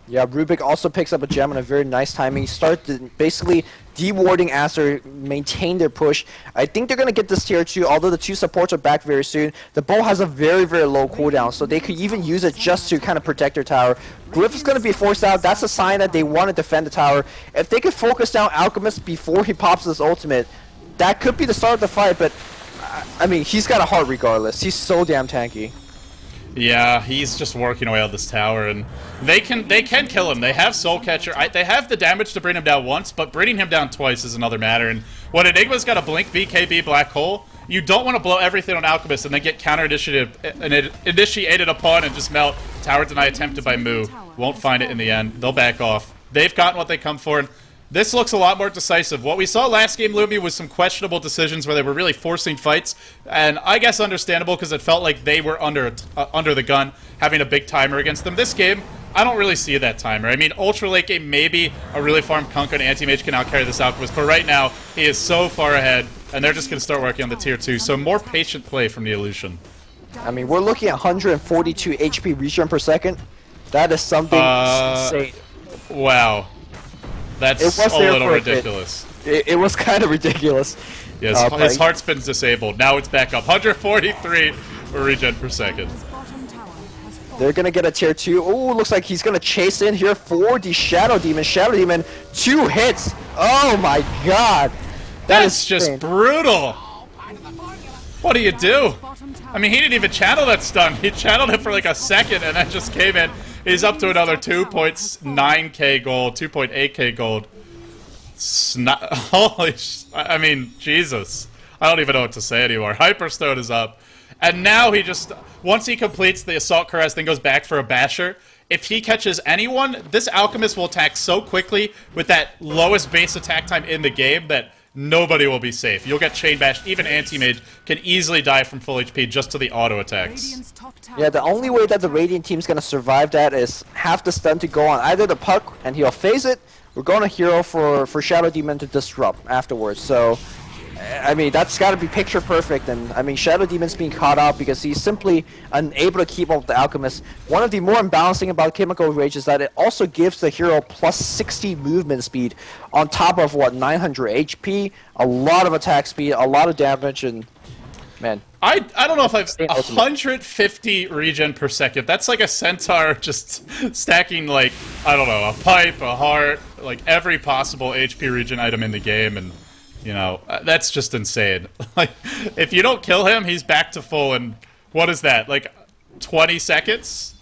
Yeah, Rubik also picks up a gem on a very nice timing. Start basically de-warding Aster, maintain their push. I think they're going to get this tier 2, although the 2 supports are back very soon. The bow has a very, very low cooldown, so they could even use it just to kind of protect their tower. Glyph is going to be forced out. That's a sign that they want to defend the tower. If they could focus down Alchemist before he pops his ultimate, that could be the start of the fight, but I mean, he's got a heart regardless. He's so damn tanky. Yeah, he's just working away on this tower, and they can kill him. They have Soul Catcher. They have the damage to bring him down once, but bringing him down twice is another matter. And when Enigma's got a Blink BKB Black Hole, you don't want to blow everything on Alchemist and then get initiated upon and just melt. Tower deny attempted by Moo. Won't find it in the end. They'll back off. They've gotten what they come for. And this looks a lot more decisive. What we saw last game, Lumi, was some questionable decisions where they were really forcing fights, and I guess understandable because it felt like they were under the gun, having a big timer against them. This game, I don't really see that timer. I mean, Ultra Late Game, maybe a really farmed Kunkka and Anti-Mage can outcarry this Alchemist, but right now, he is so far ahead, and they're just going to start working on the tier 2, so more patient play from the Illusion. I mean, we're looking at 142 HP regen per second. That is something insane. Wow. That's a little ridiculous. It was kind of ridiculous. Yes, his heart's been disabled. Now it's back up. 143 for regen per second. They're going to get a tier 2. Oh, looks like he's going to chase in here for the Shadow Demon. Shadow Demon, 2 hits. Oh my god. That's just brutal. What do you do? I mean, he didn't even channel that stun. He channeled it for like a second and then just came in. He's up to another 2.9k gold, 2.8k gold. Holy I mean, Jesus. I don't even know what to say anymore. Hyperstone is up. And now he just, once he completes the Assault Caress, then goes back for a Basher. If he catches anyone, this Alchemist will attack so quickly with that lowest base attack time in the game that nobody will be safe. You'll get chain bashed. Even Anti-Mage can easily die from full HP just to the auto attacks. Yeah, the only way that the Radiant team's gonna survive that is have the stun to go on either the puck and he'll phase it, or go on a hero for Shadow Demon to disrupt afterwards. So, I mean, that's got to be picture perfect. And I mean, Shadow Demon's being caught out because he's simply unable to keep up with the Alchemist. One of the more imbalancing about Chemical Rage is that it also gives the hero plus 60 movement speed on top of, what, 900 HP, a lot of attack speed, a lot of damage, and man. I don't know if I've 150 regen per second. That's like a centaur just stacking, like, I don't know, a pipe, a heart, like every possible HP regen item in the game, and you know, that's just insane. Like, if you don't kill him, he's back to full in, what is that, like 20 seconds?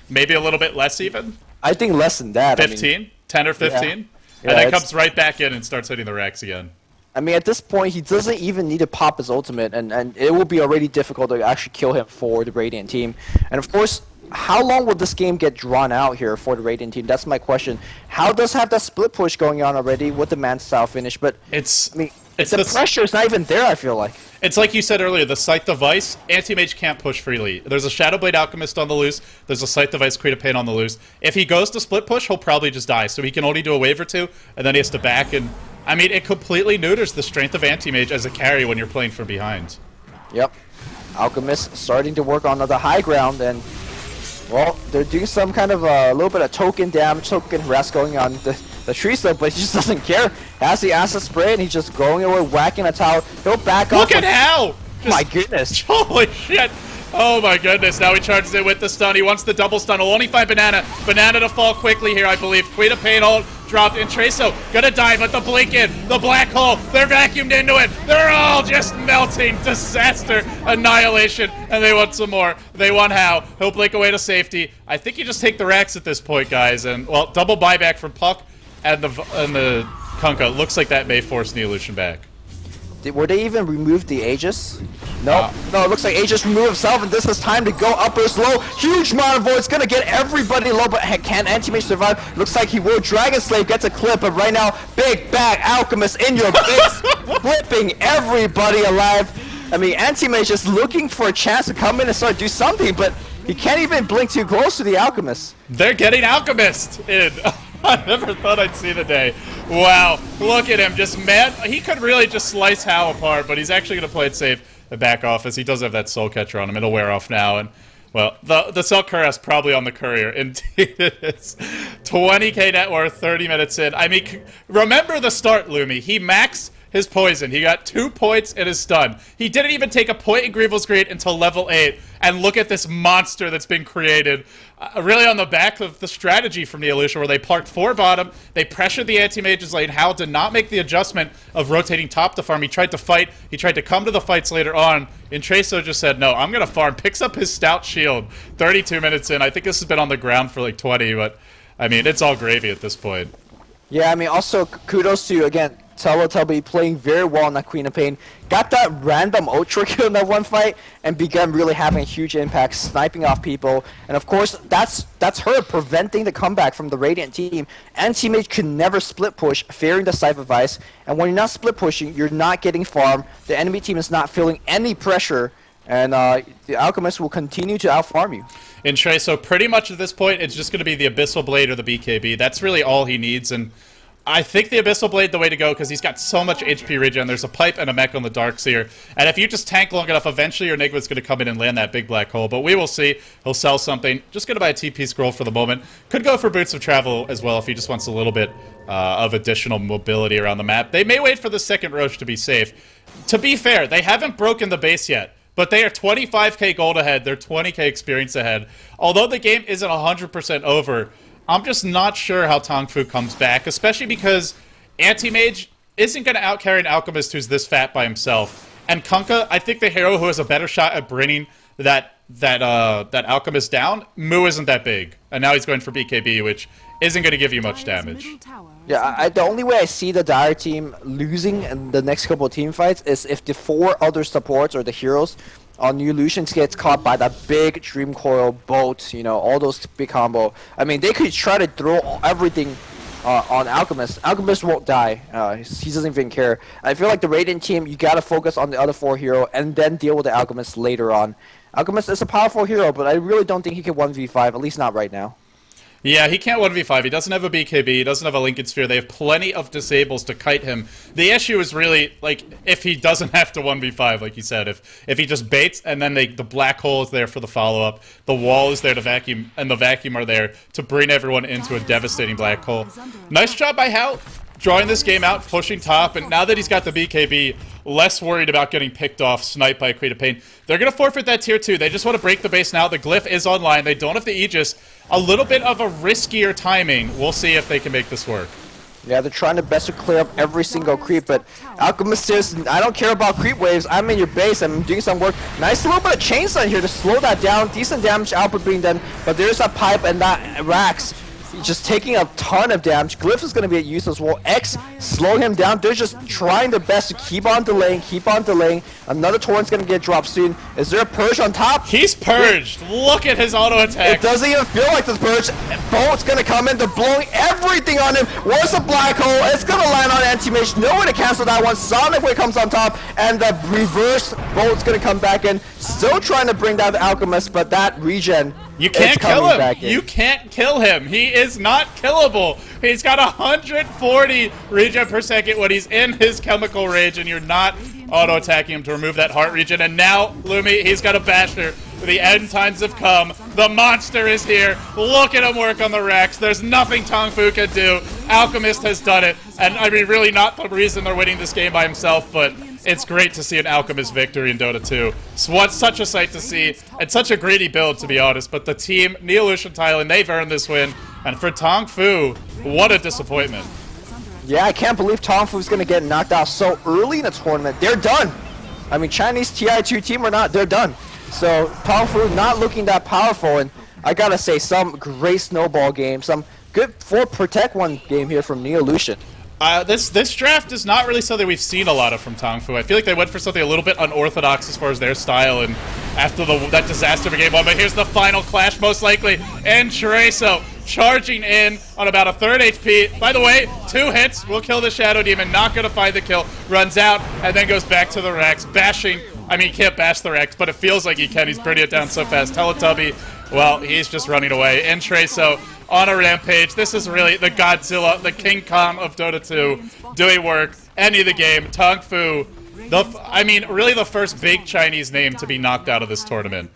Maybe a little bit less even? I think less than that. 15? I mean, 10 or 15? Yeah. And then comes right back in and starts hitting the racks again. I mean, at this point, he doesn't even need to pop his ultimate, and it will be already difficult to actually kill him for the Radiant team. And of course, how long will this game get drawn out here for the Radiant team? That's my question. How does have that split push going on already with the man-style finish? But it's, I mean, the pressure is not even there, I feel like. It's like you said earlier, the Scythe Device, Anti-Mage can't push freely. There's a Shadow Blade Alchemist on the loose, there's a Scythe Device Queen of Pain on the loose. If he goes to split push, he'll probably just die, so he can only do a wave or two, and then he has to back, and I mean, it completely neuters the strength of Anti-Mage as a carry when you're playing from behind. Yep. Alchemist starting to work on the high ground, and Well, they're doing some kind of a little bit of token damage, token harass going on the tree stuff, but he just doesn't care. Has the acid spray and he's just going away, whacking a tower. He'll back off. Look at how! My goodness. Holy shit! Oh my goodness, now he charges it with the stun. He wants the double stun. He'll only find Banana. Banana to fall quickly here, I believe. Queen of Pain ult dropped in. Treso gonna die, but the blink in, the black hole, they're vacuumed into it. They're all just melting. Disaster, annihilation, and they want some more. They want How. He'll blink away to safety. I think you just take the Rex at this point, guys. And, well, double buyback from Puck and the Kunkka. Looks like that may force Neolution back. Were they even removed the Aegis? No, no, it looks like Aegis removed himself, and this is time to go up or slow. Huge Mana Void's gonna get everybody low, but can Anti-Mage survive? Looks like he will. Dragon Slave gets a clip, but right now, big bag Alchemist in your face, flipping everybody alive. I mean, Anti-Mage is looking for a chance to come in and start do something, but he can't even blink too close to the Alchemist. They're getting Alchemist in. I never thought I'd see the day. Wow, look at him, just man. He could really just slice How apart, but he's actually going to play it safe and back off, as he does have that Soul Catcher on him. It'll wear off now, and, well, the Cell Cuirass probably on the Courier. Indeed it is. 20k net worth, 30 minutes in. I mean, remember the start, Lumi. He maxed his poison. He got 2 points in his stun. He didn't even take a point in Grievel's Greed until level 8. And look at this monster that's been created. Really on the back of the strategy from Neolution, where they parked 4 bottom, they pressured the anti-mage's lane. Hal did not make the adjustment of rotating top to farm. He tried to fight. He tried to come to the fights later on. And Treso just said, no, I'm going to farm. Picks up his stout shield. 32 minutes in. I think this has been on the ground for like 20, but I mean, it's all gravy at this point. Yeah, I mean, also kudos to, again, Teletubby playing very well in that Queen of Pain. Got that random ultra kill in that one fight and began really having a huge impact, sniping off people. And of course, that's her preventing the comeback from the Radiant team. Anti-Mage can never split push, fearing the Scythe Vice. And when you're not split pushing, you're not getting farm. The enemy team is not feeling any pressure. And the Alchemist will continue to outfarm you. In Trey, so pretty much at this point, it's just going to be the Abyssal Blade or the BKB. That's really all he needs. And I think the Abyssal Blade the way to go, because he's got so much HP regen. There's a pipe and a mech on the Darkseer. And if you just tank long enough, eventually your Enigma's going to come in and land that big black hole. But we will see. He'll sell something. Just going to buy a TP scroll for the moment. Could go for Boots of Travel as well if he just wants a little bit of additional mobility around the map. They may wait for the second Roche to be safe. To be fair, they haven't broken the base yet. But they are 25k gold ahead. They're 20k experience ahead. Although the game isn't 100% over, I'm just not sure how Tongfu comes back, especially because Anti-Mage isn't going to outcarry an Alchemist who's this fat by himself. And Kunkka, I think the hero who has a better shot at bringing that Alchemist down, Mu isn't that big. And now he's going for BKB, which isn't going to give you much damage. Yeah, the only way I see the Dire team losing in the next couple of team fights is if the 4 other supports or the heroes on Neolution gets caught by that big Dream Coil, bolt, you know, all those big combo. I mean, they could try to throw everything on Alchemist. Alchemist won't die. He doesn't even care. I feel like the Radiant team, you gotta focus on the other 4 hero and then deal with the Alchemist later on. Alchemist is a powerful hero, but I really don't think he can 1v5, at least not right now. Yeah, he can't 1v5. He doesn't have a BKB. He doesn't have a Lincoln Sphere. They have plenty of disables to kite him. The issue is really, like, if he doesn't have to 1v5, like you said. If he just baits, and then the black hole is there for the follow-up, the wall is there to vacuum, and the vacuum are there to bring everyone into a devastating black hole. Nice job by Hal, drawing this game out, pushing top, and now that he's got the BKB, less worried about getting picked off, sniped by Queen of Pain. They're going to forfeit that tier 2. They just want to break the base now. The Glyph is online. They don't have the Aegis. A little bit of a riskier timing. We'll see if they can make this work. Yeah, they're trying to best to clear up every single creep, but Alchemist says, I don't care about creep waves. I'm in your base. I'm doing some work. Nice little bit of chain stun here to slow that down. Decent damage output being done, but there's that pipe and that Rax. Just taking a ton of damage. Glyph is going to be at use as well. X slowing him down. They're just trying their best to keep on delaying, Another Torrent's going to get dropped soon. Is there a Purge on top? He's purged. Look at his auto attack. It doesn't even feel like this Purge. Bolt's going to come in. They're blowing everything on him. Where's the black hole? It's going to land on Anti-Mage. No way to cancel that one. Sonic Wave comes on top, and the reverse Bolt's going to come back in. Still trying to bring down the Alchemist, but that regen. You can't kill him. You can't kill him. He is not killable. He's got 140 regen per second when he's in his chemical rage, and you're not auto-attacking him to remove that heart regen. And now, Lumi, he's got a Basher. The end times have come. The monster is here. Look at him work on the Rex. There's nothing Tongfu can do. Alchemist has done it. And I mean, really not the reason they're winning this game by himself, but it's great to see an Alchemist victory in Dota 2. It's such a sight to see, and such a greedy build, to be honest. But the team, NeoES.TH Thailand, they've earned this win. And for Tongfu, what a disappointment. Yeah, I can't believe Tongfu's going to get knocked out so early in the tournament. They're done. I mean, Chinese TI2 team or not, they're done. So Tongfu not looking that powerful, and I gotta say, some great snowball game, some good 4 Protect 1 game here from NeoES.TH. This draft is not really something we've seen a lot of from Tongfu. I feel like they went for something a little bit unorthodox as far as their style, and after that disaster of game 1, but here's the final clash, most likely, and Treso charging in on about a 3rd HP. By the way, 2 hits will kill the Shadow Demon, not gonna find the kill, runs out, and then goes back to the Rex, bashing. I mean, he can't bash the Rex, but it feels like he can. He's bringing it down so fast. Teletubby, well, he's just running away. And Treso on a rampage. This is really the Godzilla, the King Kong of Dota 2, doing work. Any of the game. Tongfu, I mean, really the first big Chinese name to be knocked out of this tournament.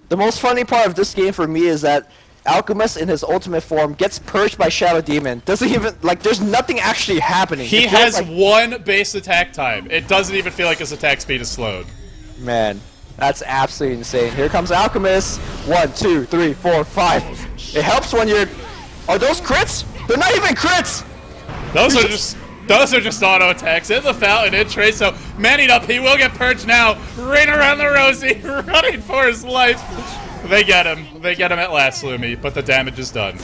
The most funny part of this game for me is that Alchemist in his ultimate form gets purged by Shadow Demon. Doesn't even, like, there's nothing actually happening. He has like 1 base attack time. It doesn't even feel like his attack speed is slowed. Man, that's absolutely insane. Here comes Alchemist. 1, 2, 3, 4, 5. It helps when you're... Are those crits? They're not even crits! Those are just auto attacks. In the fountain, in Treso, manning up. He will get purged now. Right around the Rosie, running for his life. They get him. They get him at last, Lumi, but the damage is done.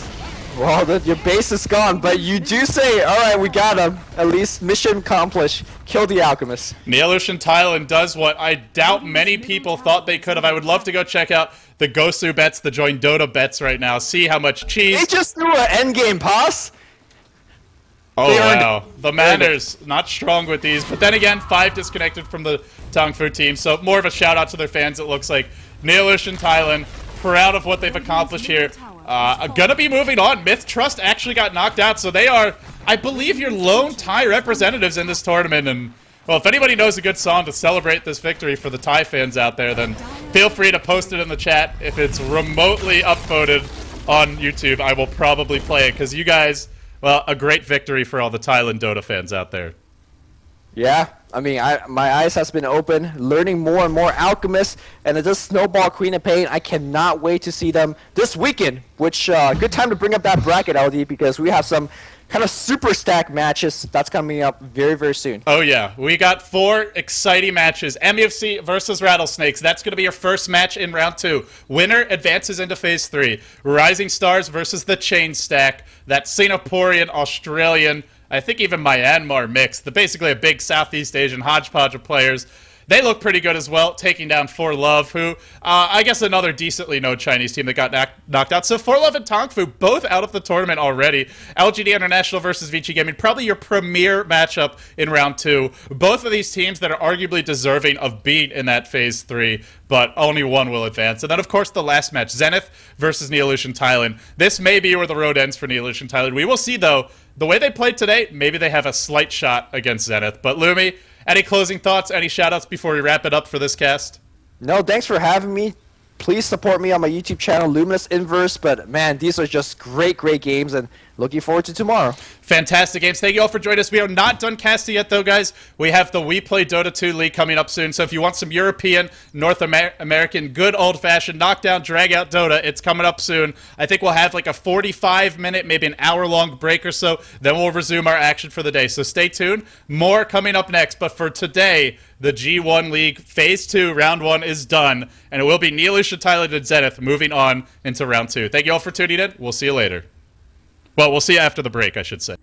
Well, your base is gone, but you do say, alright, we got him. At least mission accomplished. Kill the Alchemist. NeoES.TH Thailand does what I doubt many people thought they could have. I would love to go check out the Gosu bets, the Join Dota bets right now. See how much cheese. They just threw an endgame pass. Oh, wow. The manners, not strong with these. But then again, 5 disconnected from the Tongfu team. So more of a shout out to their fans, it looks like. NeoES.TH Thailand, proud of what they've accomplished here. Gonna be moving on. Myth Trust actually got knocked out, so they are, I believe, your lone Thai representatives in this tournament. And, well, if anybody knows a good song to celebrate this victory for the Thai fans out there, then feel free to post it in the chat. If it's remotely upvoted on YouTube, I will probably play it, because you guys, well, a great victory for all the Thailand Dota fans out there. Yeah, I mean, my eyes has been open, learning more and more Alchemists, and this Snowball Queen of Pain, I cannot wait to see them this weekend, which, good time to bring up that bracket, LD, because we have some kind of super stack matches that's coming up very, very soon. Oh, yeah. We got 4 exciting matches. MUFC versus Rattlesnakes. That's going to be your first match in round 2. Winner advances into phase 3. Rising Stars versus the Chain Stack. That Singaporean, Australian, I think even Myanmar mix. Basically a big Southeast Asian hodgepodge of players. They look pretty good as well, taking down For Love, who, I guess another decently known Chinese team that got knocked out. So For Love and Tongfu, both out of the tournament already. LGD International versus Vici Gaming, probably your premier matchup in round 2. Both of these teams that are arguably deserving of being in that phase 3, but only one will advance. And then, of course, the last match, Zenith versus NeoES.TH Thailand. This may be where the road ends for NeoES.TH Thailand. We will see, though. The way they played today, maybe they have a slight shot against Zenith. But Lumi, any closing thoughts, any shout-outs before we wrap it up for this cast? No, thanks for having me. Please support me on my YouTube channel, Luminous Inverse. But, man, these are just great, great games, and looking forward to tomorrow. Fantastic games. Thank you all for joining us. We are not done casting yet, though, guys. We have the We Play Dota 2 League coming up soon. So if you want some European, North American, good old-fashioned knockdown, drag-out Dota, it's coming up soon. I think we'll have like a 45-minute, maybe an hour-long break or so. Then we'll resume our action for the day. So stay tuned. More coming up next. But for today, the G1 League Phase 2, Round 1 is done. And it will be NeoES.TH Thailand and Zenith moving on into Round 2. Thank you all for tuning in. We'll see you later. Well, we'll see you after the break, I should say.